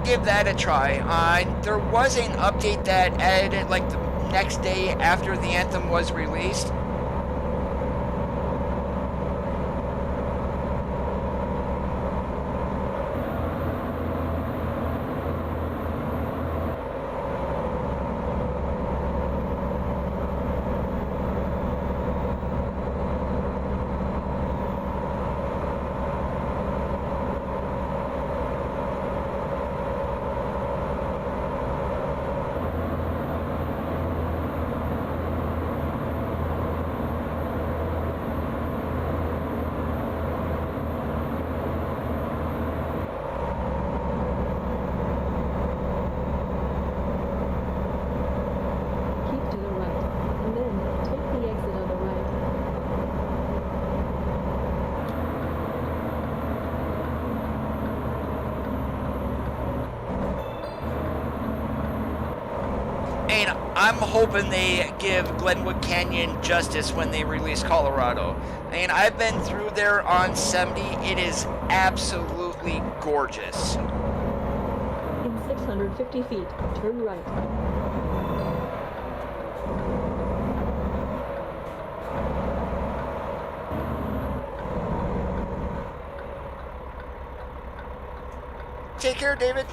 Give that a try. There was an update that added, like, next day after the anthem was released. I'm hoping they give Glenwood Canyon justice when they release Colorado. And I've been through there on 70. It is absolutely gorgeous. In 650 feet, turn right. Take care, David.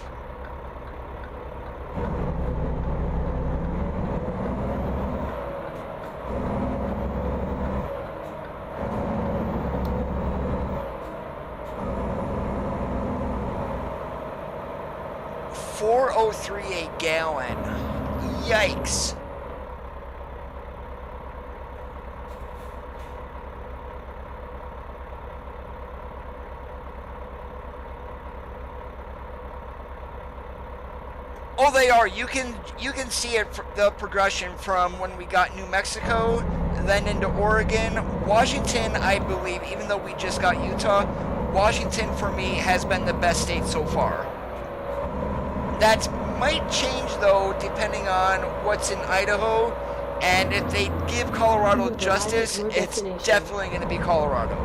$4.03 a gallon. Yikes. Oh, they are. You can see it, the progression from when we got New Mexico, then into Oregon. Washington, I believe, even though we just got Utah, Washington for me has been the best state so far. That might change though, depending on what's in Idaho, and if they give Colorado justice, it's definitely going to be Colorado.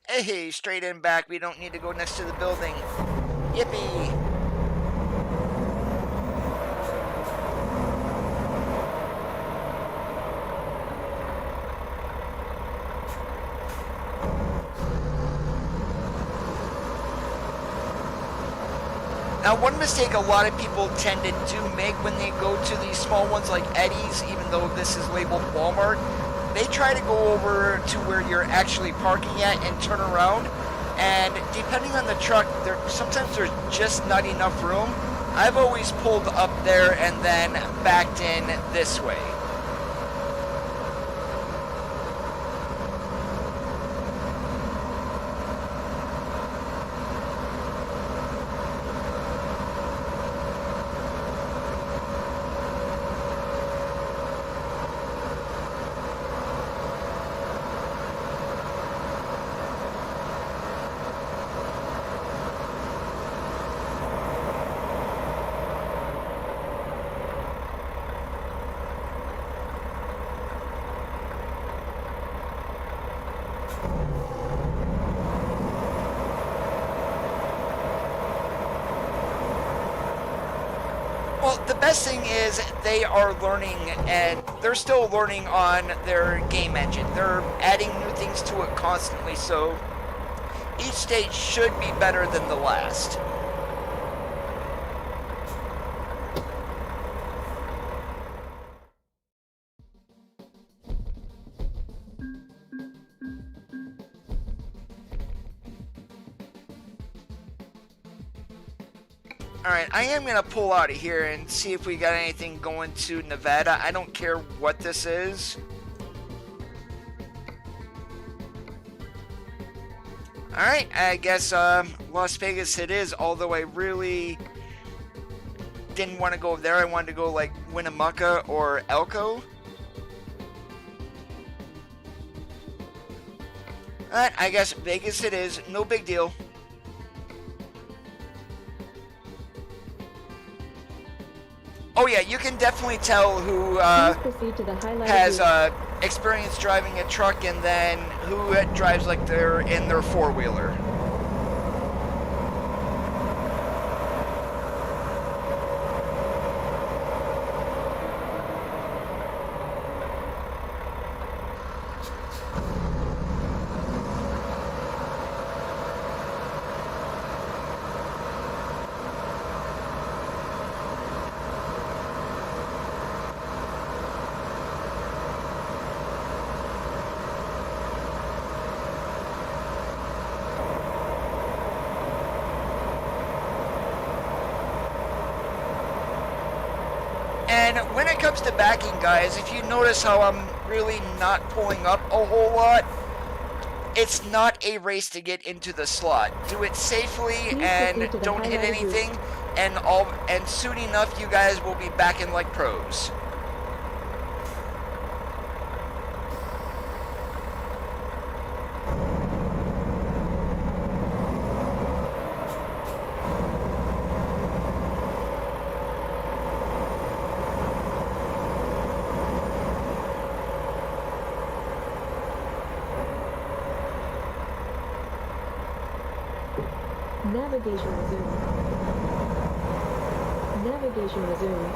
Hey, straight in back. We don't need to go next to the building. Yippee! Now, one mistake a lot of people tend to make when they go to these small ones like Eddie's, even though this is labeled Walmart, they try to go over to where you're actually parking at and turn around. And depending on the truck, sometimes there's just not enough room. I've always pulled up there and then backed in this way. Well, the best thing is they are learning, and they're still learning on their game engine. They're adding new things to it constantly, so each stage should be better than the last. Alright, I am going to pull out of here and see if we got anything going to Nevada. I don't care what this is. Alright, I guess Las Vegas it is, although I really didn't want to go there. I wanted to go like Winnemucca or Elko. Alright, I guess Vegas it is. No big deal. Oh yeah, you can definitely tell who has experience driving a truck and then who drives like they're in their four-wheeler. And when it comes to backing, guys, if you notice how I'm really not pulling up a whole lot, it's not a race to get into the slot. Do it safely and don't hit anything, and soon enough you guys will be backing like pros. Navigation resumed. Navigation resumed.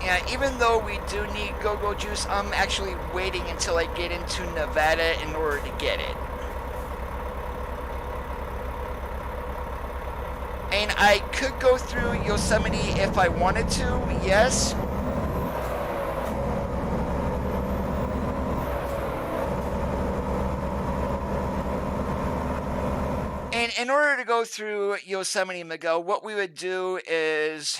Yeah, even though we do need go-go juice, I'm actually waiting until I get into Nevada in order to get it. And I could go through Yosemite if I wanted to, yes. And in order to go through Yosemite, Miguel, what we would do is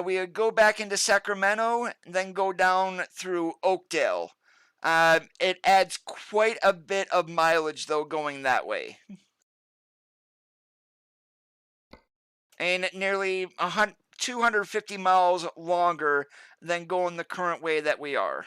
we would go back into Sacramento, then go down through Oakdale. It adds quite a bit of mileage, though, going that way. And nearly 250 miles longer than going the current way that we are.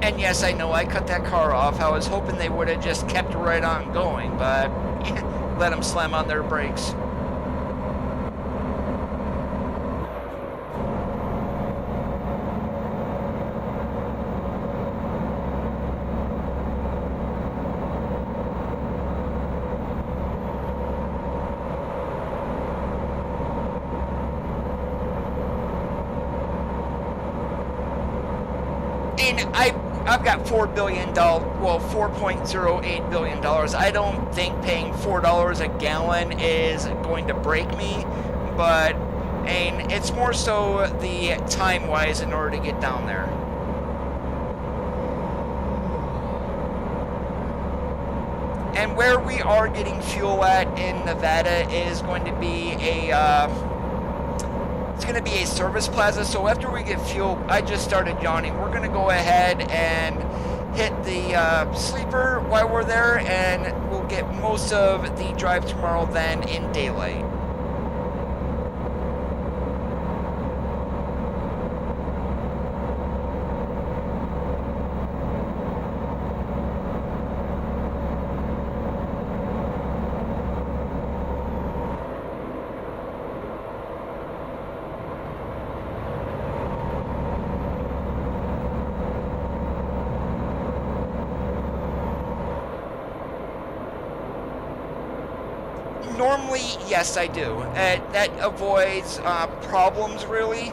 And yes, I know I cut that car off. I was hoping they would have just kept right on going, but let them slam on their brakes. And I've got $4 billion, well, $4.08 billion. I don't think paying $4 a gallon is going to break me, but and it's more so the time-wise in order to get down there. And where we are getting fuel at in Nevada is going to be a it's going to be a service plaza. So after we get fuel, I just started yawning. We're going to go ahead and hit the sleeper while we're there, and we'll get most of the drive tomorrow then in daylight. Normally, yes, I do. That avoids problems, really.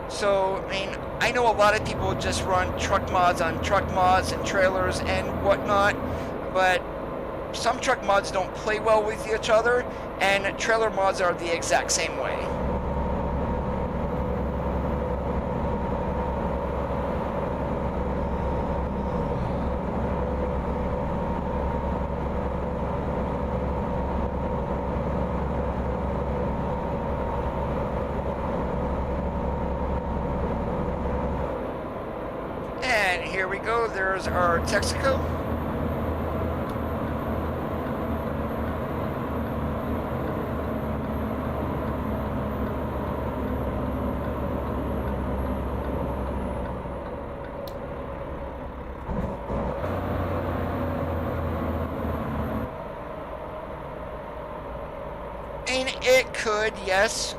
So, I mean, I know a lot of people just run truck mods on truck mods and trailers and whatnot, but some truck mods don't play well with each other, and trailer mods are the exact same way. And here we go, there's our Texaco. And it could, yes.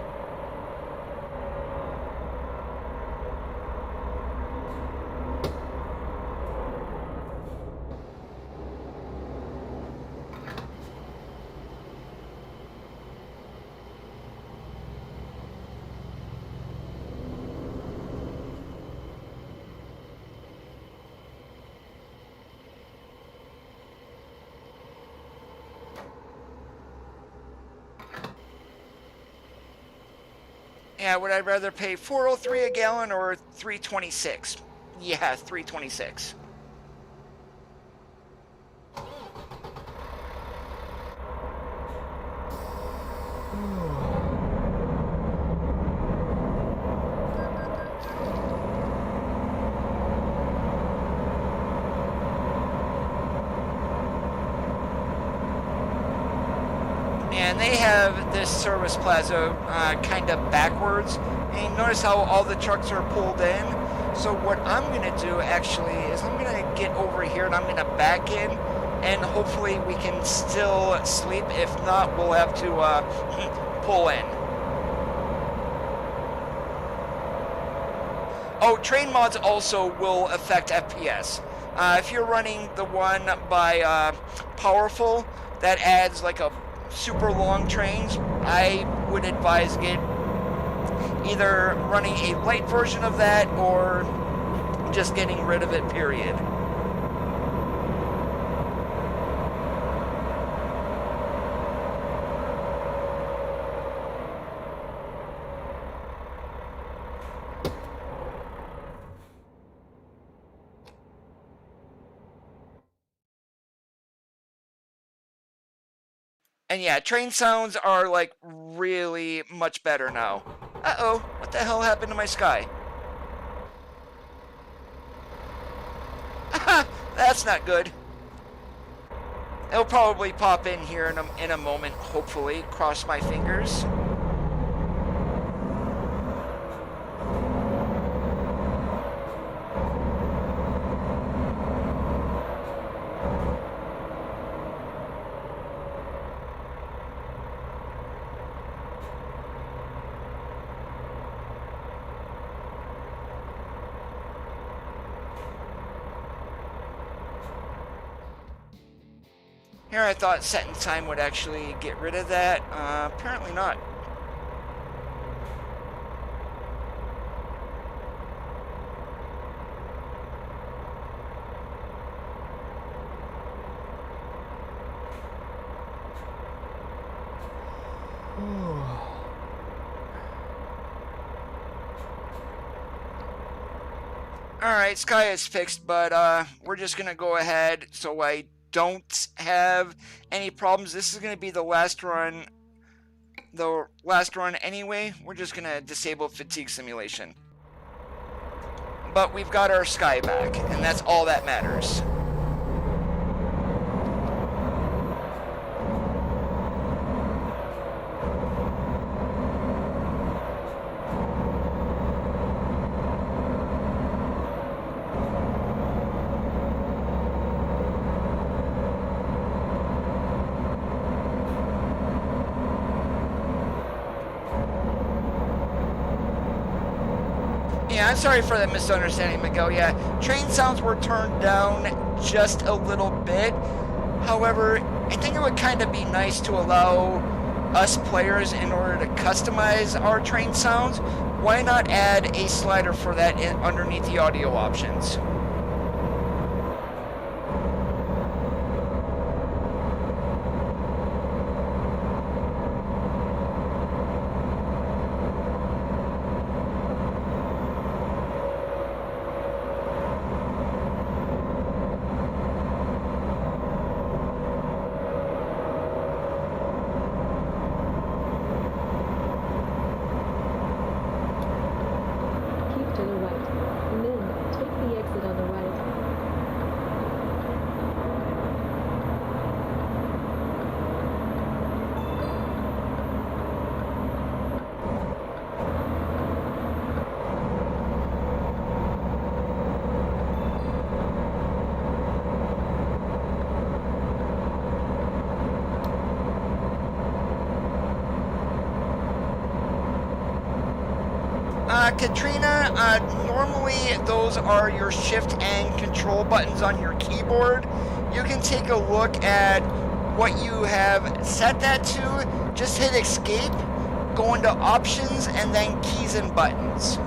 Yeah, would I rather pay $4.03 a gallon or $3.26? Yeah, $3.26. And they have this service plaza kind of backwards. And notice how all the trucks are pulled in. So what I'm going to do actually is I'm going to get over here and I'm going to back in. And hopefully we can still sleep. If not, we'll have to pull in. Oh, train mods also will affect FPS. If you're running the one by Powerful, that adds like a super long trains, I would advise either running a light version of that or just getting rid of it, period. And yeah, train sounds are like really much better now. Uh-oh, what the hell happened to my sky? That's not good. It'll probably pop in here in a moment, hopefully. Cross my fingers. Here I thought setting time would actually get rid of that. Apparently not. Alright, sky is fixed, but we're just gonna go ahead so I don't have any problems. This is going to be the last run anyway. We're just going to disable fatigue simulation. But we've got our sky back, and that's all that matters. Yeah, I'm sorry for that misunderstanding, Miguel. Yeah, train sounds were turned down just a little bit. However, I think it would kind of be nice to allow us players, in order to customize our train sounds, why not add a slider for that underneath the audio options? Katrina, normally those are your shift and control buttons on your keyboard. You can take a look at what you have set that to. Just hit escape, go into options, and then keys and buttons.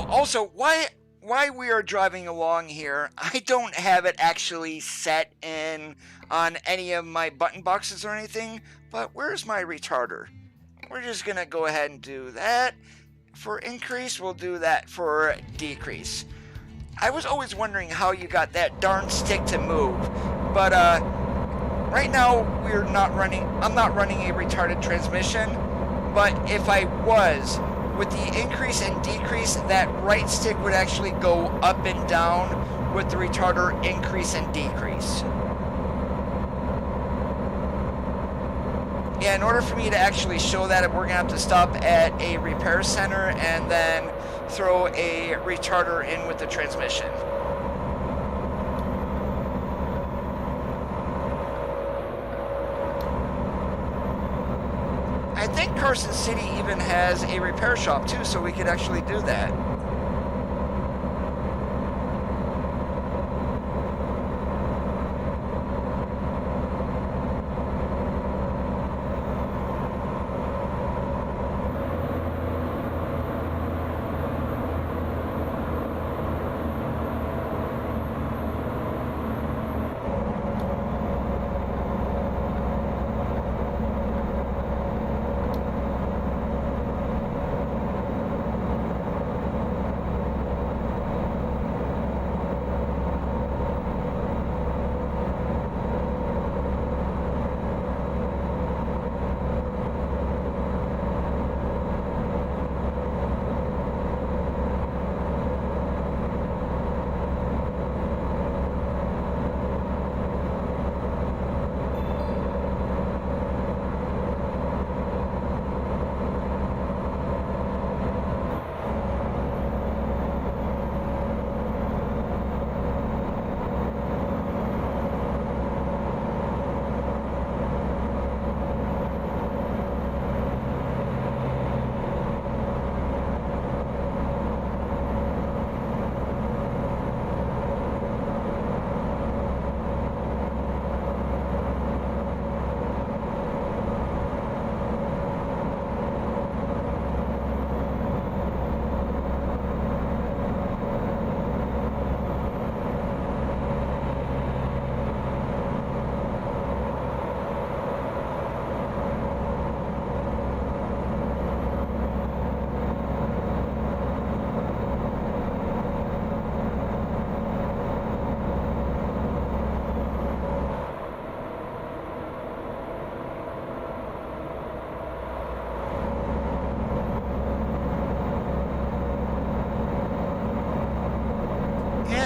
Also, why we are driving along here, I don't have it actually set in on any of my button boxes or anything, but where's my retarder? We're just gonna go ahead and do that. For increase, we'll do that for decrease. I was always wondering how you got that darn stick to move, but right now I'm not running a retarded transmission, but if I was, with the increase and decrease, that right stick would actually go up and down with the retarder increase and decrease. Yeah, in order for me to actually show that, we're going to have to stop at a repair center and then throw a retarder in with the transmission. I think Carson City even has a repair shop too, so we could actually do that.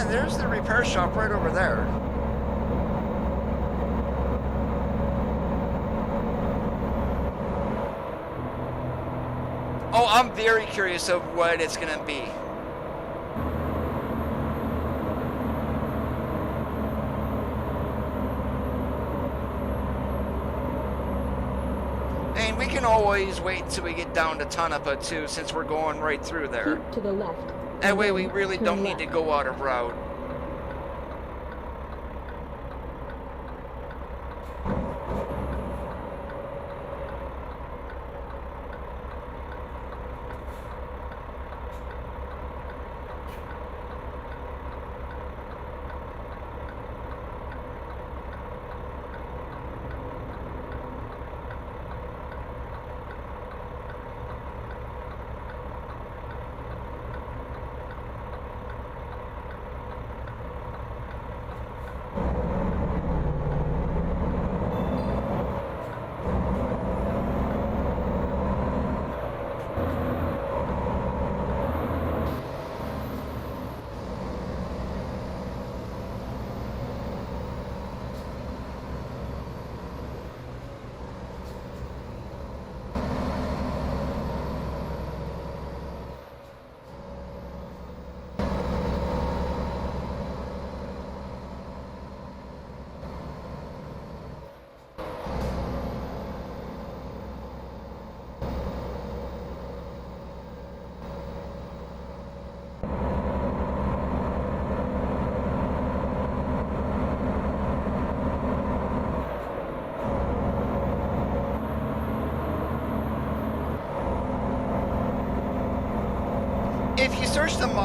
There's the repair shop right over there. Oh, I'm very curious of what it's gonna be. And we can always wait until we get down to Tonopah too, since we're going right through there. Keep to the left. That way we really don't need to go out of route.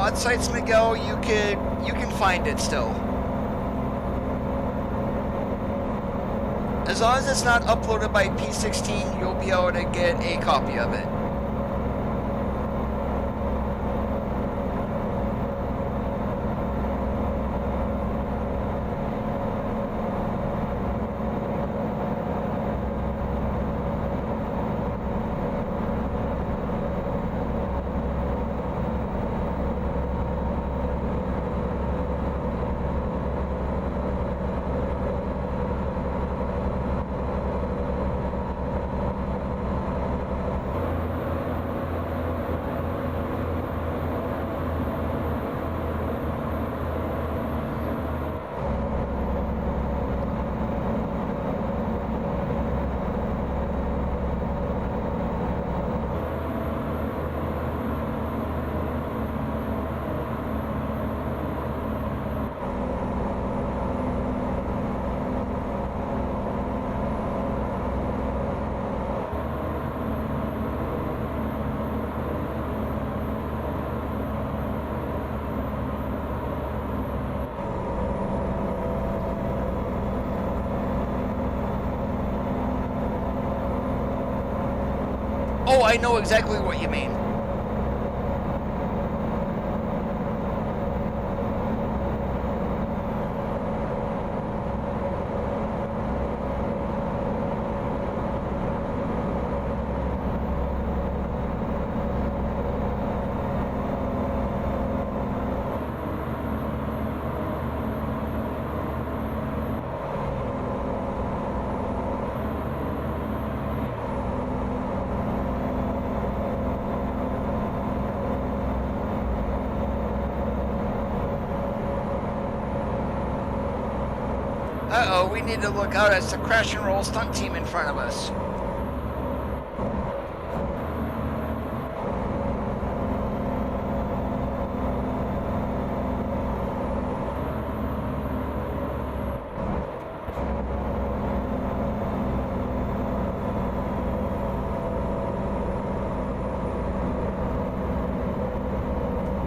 mod sites, Miguel, you can find it still. As long as it's not uploaded by P16, you'll be able to get a copy of it. Oh, I know exactly what you mean. Uh-oh, we need to look out as the crash and roll stunt team in front of us.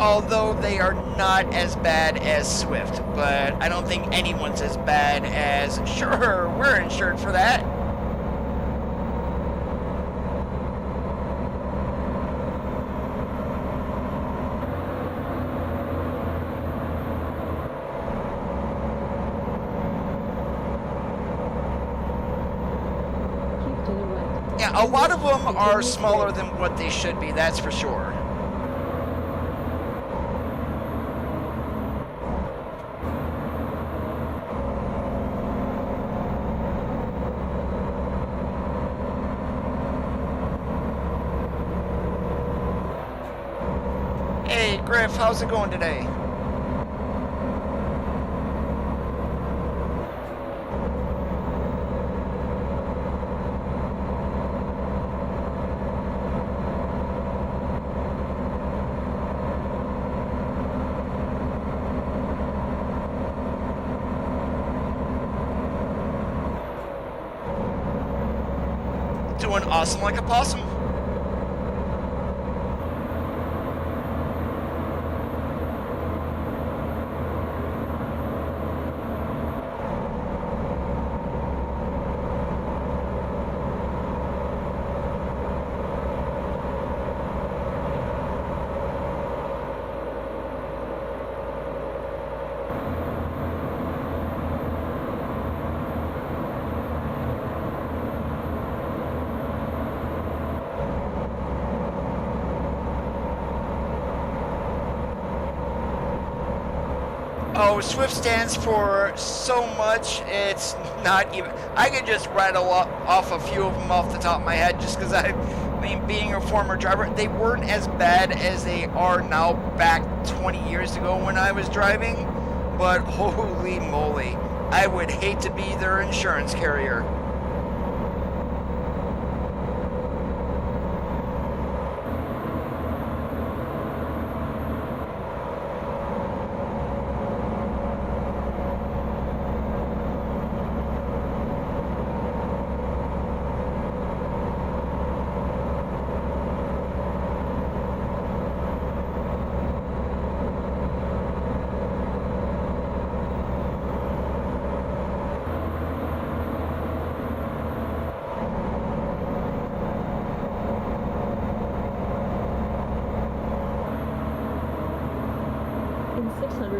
Although they are not as bad as Swift, but I don't think anyone's as bad as... Sure, we're insured for that. Keep to the right. Yeah, a lot of them are smaller than what they should be, that's for sure. Hey, Griff, how's it going today? Doing awesome like a possum. Oh, Swift stands for so much, it's not even... I could just rattle off a few of them off the top of my head just because I mean, being a former driver, they weren't as bad as they are now back 20 years ago when I was driving, but holy moly, I would hate to be their insurance carrier.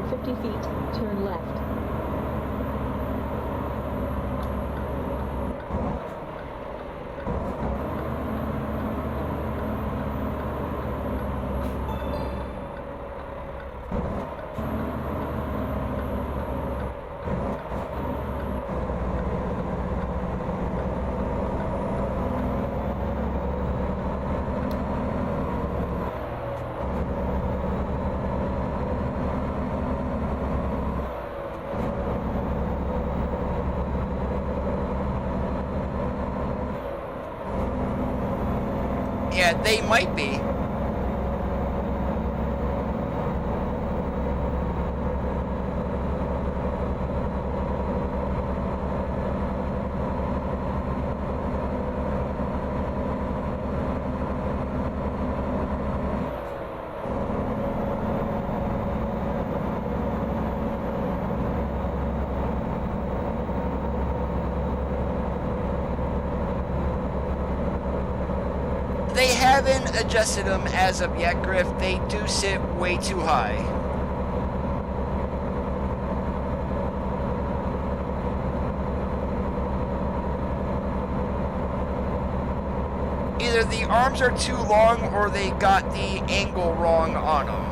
650 feet, turn left. Yeah, they might be. They haven't adjusted them as of yet, Griff. They do sit way too high. Either the arms are too long or they got the angle wrong on them.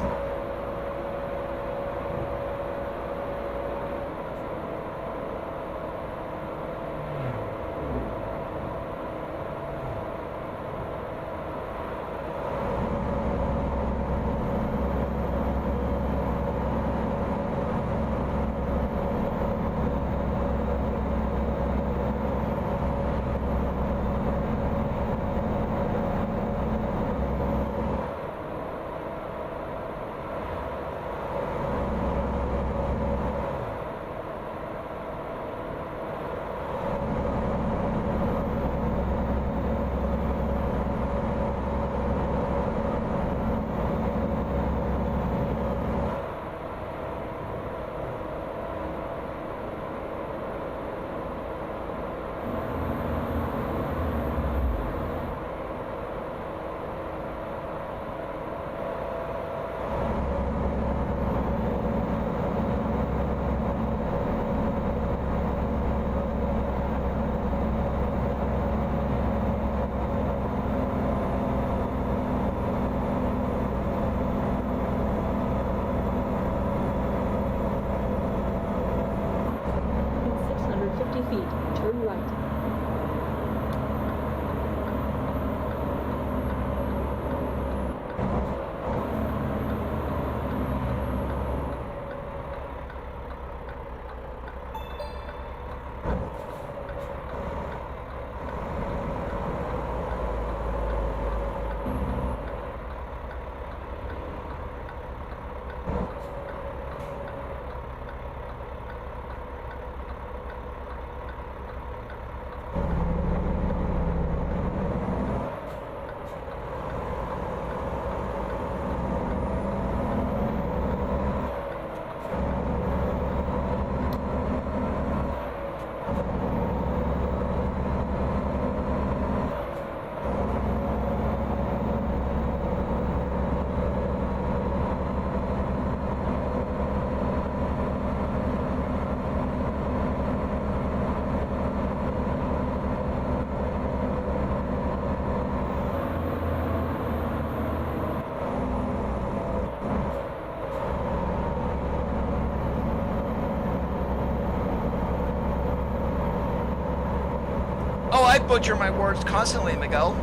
Turn right. Oh, I butcher my words constantly, Miguel.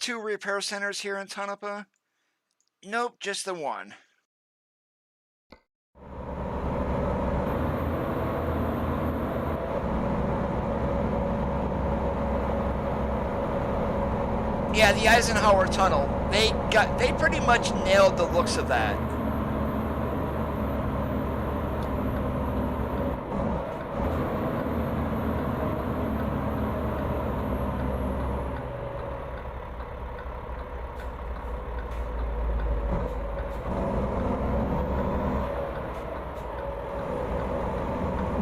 2 repair centers here in Tonopah? Nope, just the one. Yeah, the Eisenhower Tunnel. They pretty much nailed the looks of that.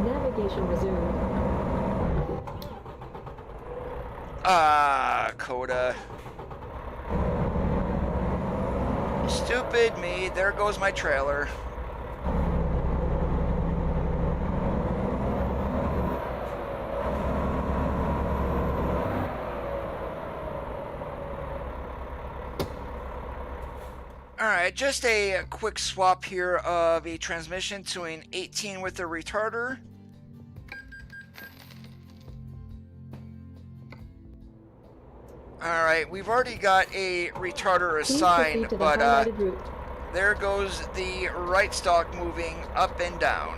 Navigation resumed. Ah, Coda. Stupid me. There goes my trailer. Alright, just a quick swap here of a transmission to an 18 with a retarder. Alright, we've already got a retarder assigned, but there goes the right stalk moving up and down.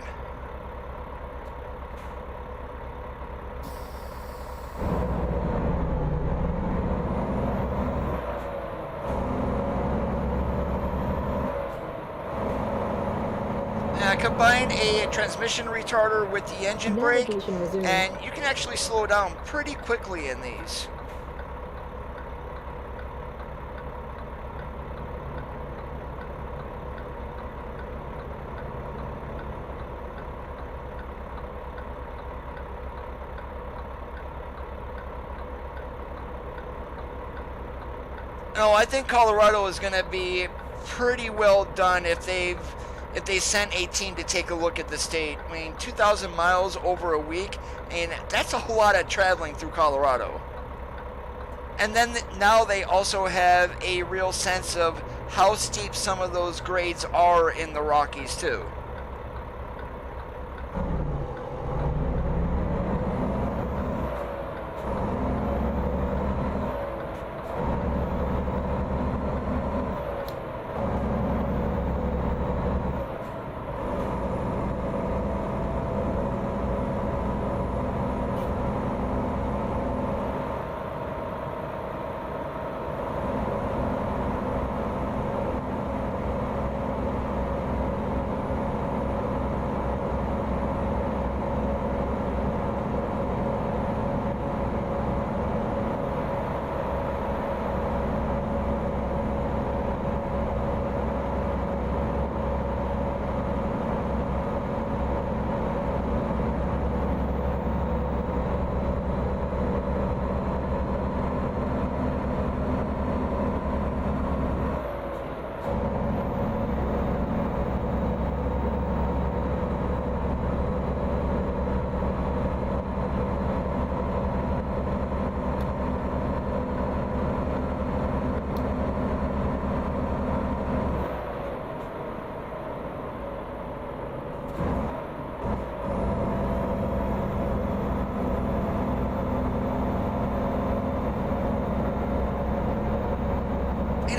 I combined a transmission retarder with the engine brake, and you can actually slow down pretty quickly in these. No, I think Colorado is going to be pretty well done if they sent a team to take a look at the state. I mean, 2,000 miles over a week, and that's a whole lot of traveling through Colorado. And then now they also have a real sense of how steep some of those grades are in the Rockies too.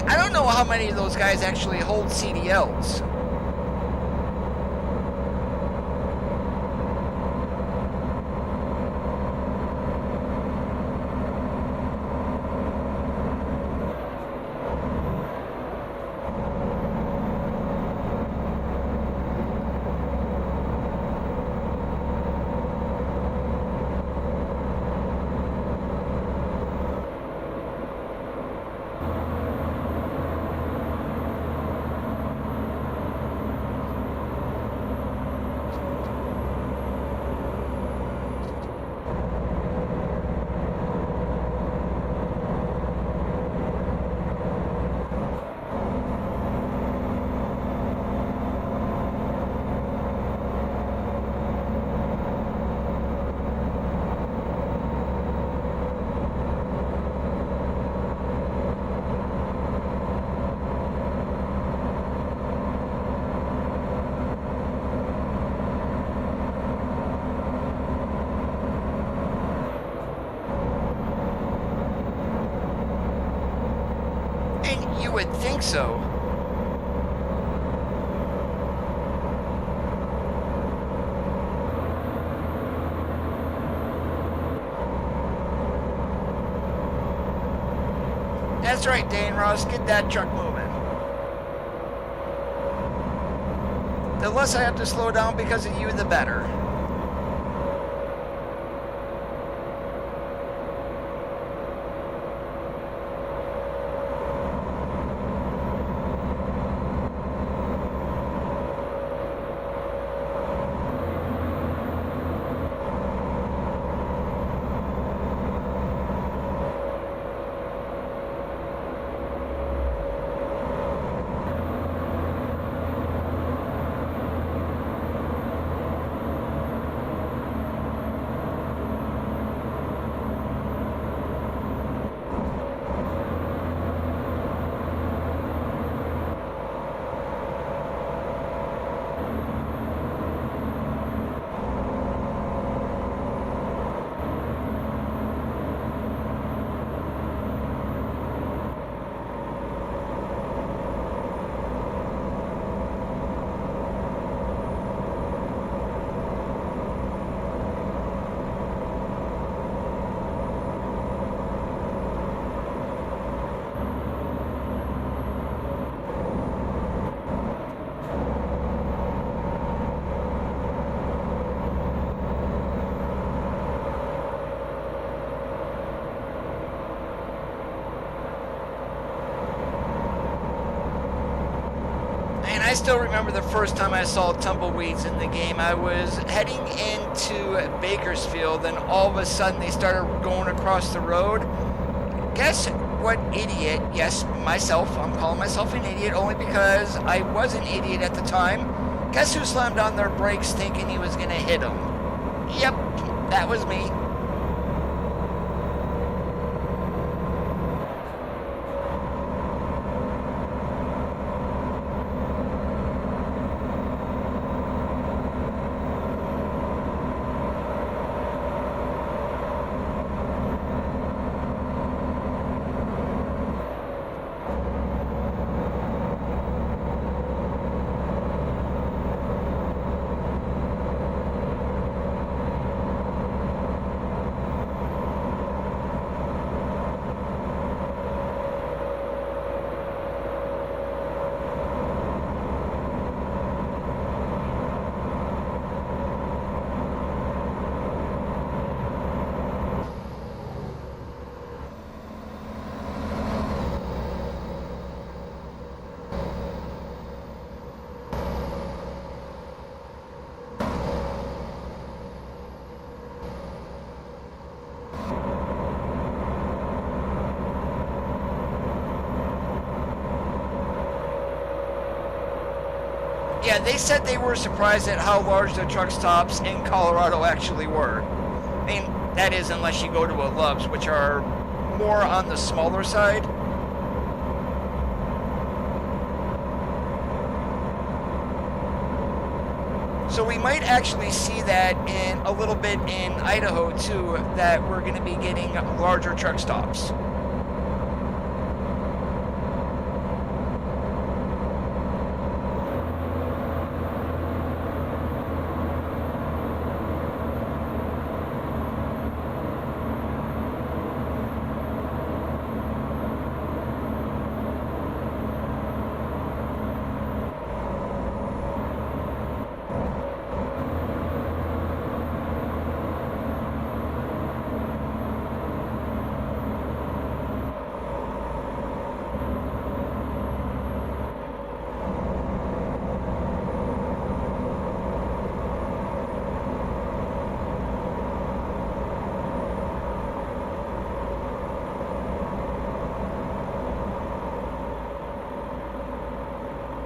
I don't know how many of those guys actually hold CDLs. so. That's right, Dane Ross, get that truck moving. The less I have to slow down because of you, the better. I still remember the first time I saw tumbleweeds in the game. I was heading into Bakersfield, and all of a sudden they started going across the road. Guess what idiot, yes, myself, I'm calling myself an idiot only because I was an idiot at the time. Guess who slammed on their brakes thinking he was going to hit them? Yep, that was me. Yeah, they said they were surprised at how large the truck stops in Colorado actually were. I mean, that is unless you go to a Love's, which are more on the smaller side. So we might actually see that in a little bit in Idaho too, that we're going to be getting larger truck stops.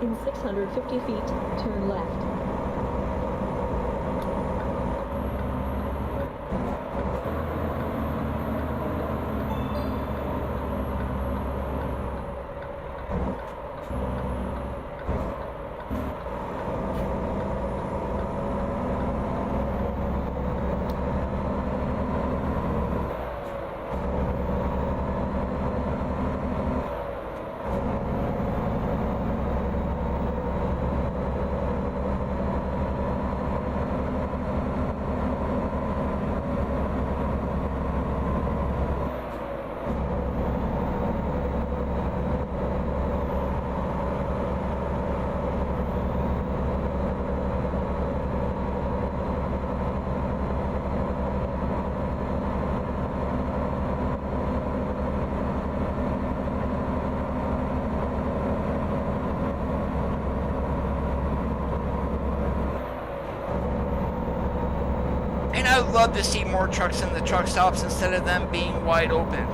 In 650 feet, turn left. I would love to see more trucks in the truck stops instead of them being wide open.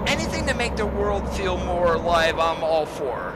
Anything to make the world feel more alive, I'm all for.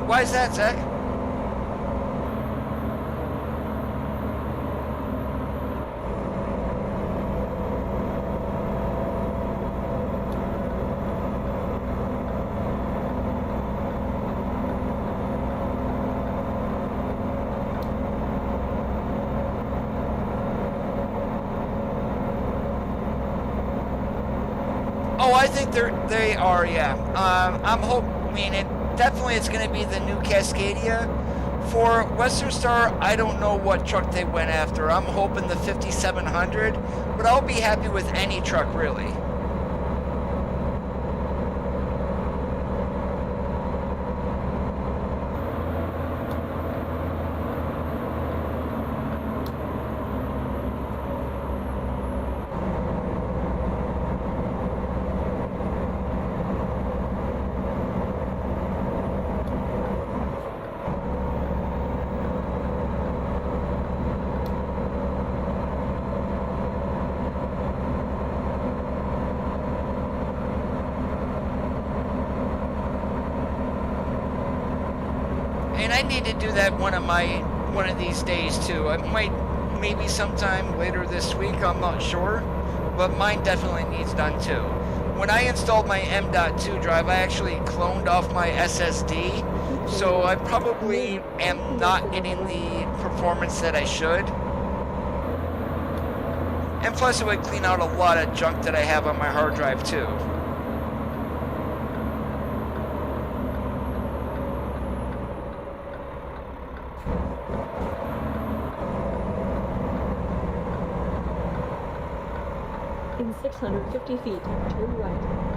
Why is that, Zach? Oh, I think they are, yeah. I mean, definitely it's going to be the new Cascadia. For Western Star, I don't know what truck they went after. I'm hoping the 5700, but I'll be happy with any truck, really. And I need to do that one of these days too. I might, maybe sometime later this week, I'm not sure, but mine definitely needs done too. When I installed my M.2 drive, I actually cloned off my SSD, so I probably am not getting the performance that I should. And plus it would clean out a lot of junk that I have on my hard drive too. In 650 feet, turn right.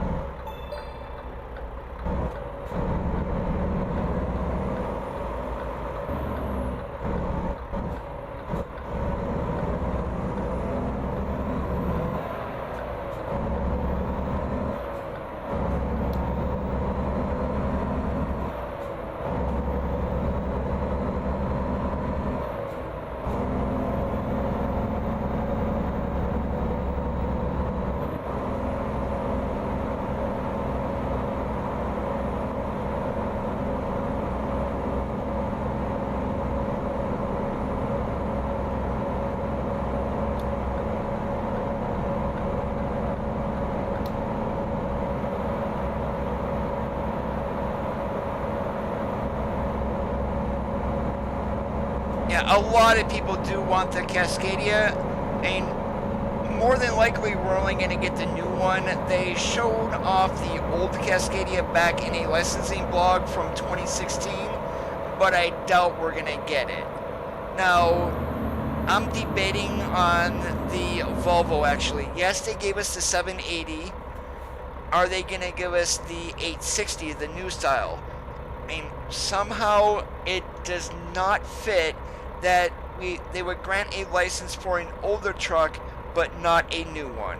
Yeah, a lot of people do want the Cascadia, and more than likely we're only going to get the new one. They showed off the old Cascadia back in a licensing blog from 2016, but I doubt we're going to get it. Now, I'm debating on the Volvo actually. Yes, they gave us the 780. Are they going to give us the 860, the new style? I mean, somehow it does not fit that they would grant a license for an older truck, but not a new one.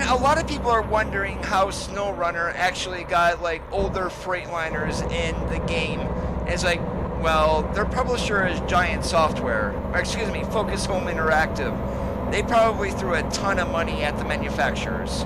A lot of people are wondering how SnowRunner actually got like older Freightliners in the game. And it's like, well, their publisher is Giant Software, or excuse me, Focus Home Interactive. They probably threw a ton of money at the manufacturers.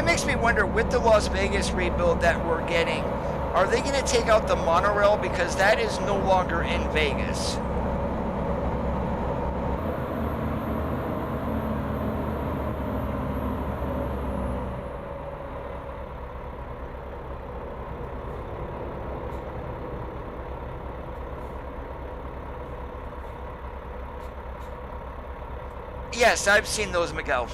Makes me wonder, with the Las Vegas rebuild that we're getting, are they going to take out the monorail, because that is no longer in Vegas? Yes, I've seen those, Miguel.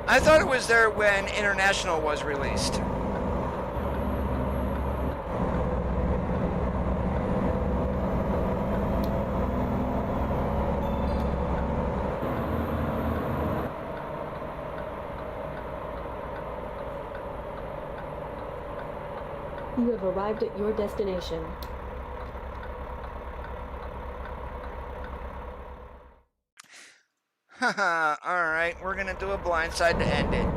I thought it was there when International was released. You have arrived at your destination. Haha, alright, we're gonna do a blindside to end it.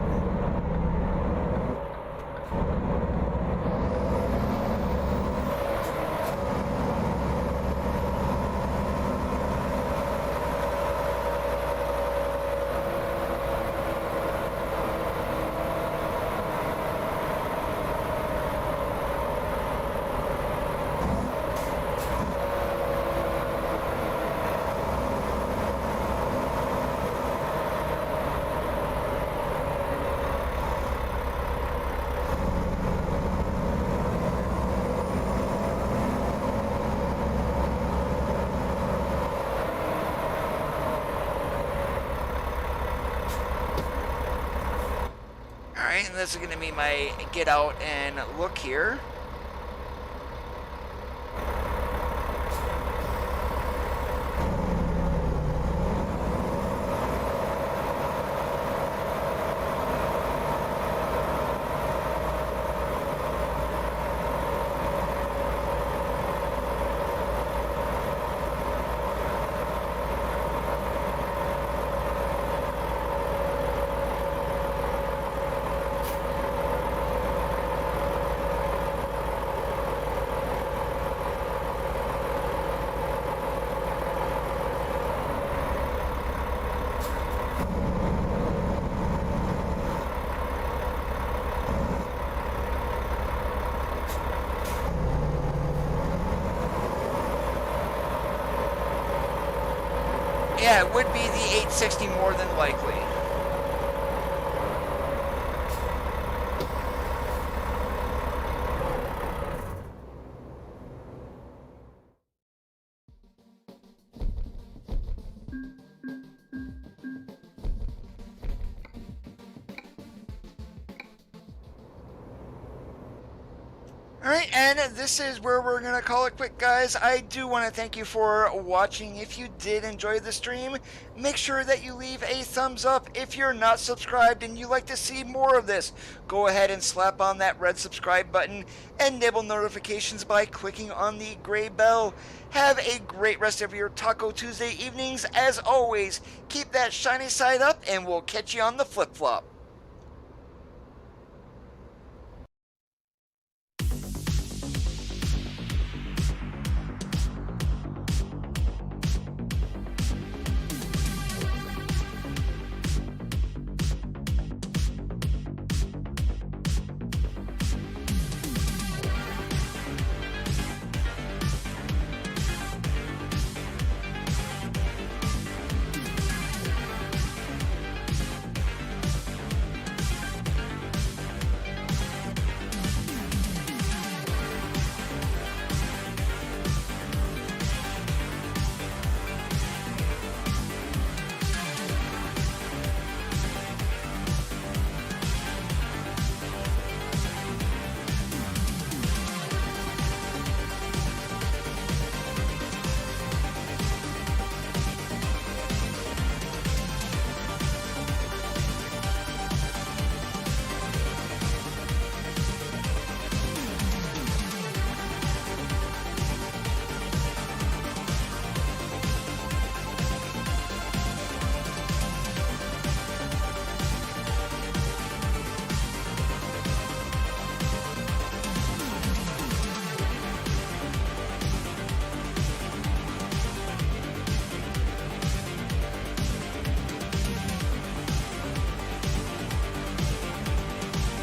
And this is going to be my get out and look here. Yeah, it would be the 860 more than likely. Alright, and this is where we're going to call it quick, guys. I do want to thank you for watching. If you did enjoy the stream, make sure that you leave a thumbs up. If you're not subscribed and you like to see more of this, go ahead and slap on that red subscribe button and enable notifications by clicking on the gray bell. Have a great rest of your Taco Tuesday evenings. As always, keep that shiny side up, and we'll catch you on the flip-flop.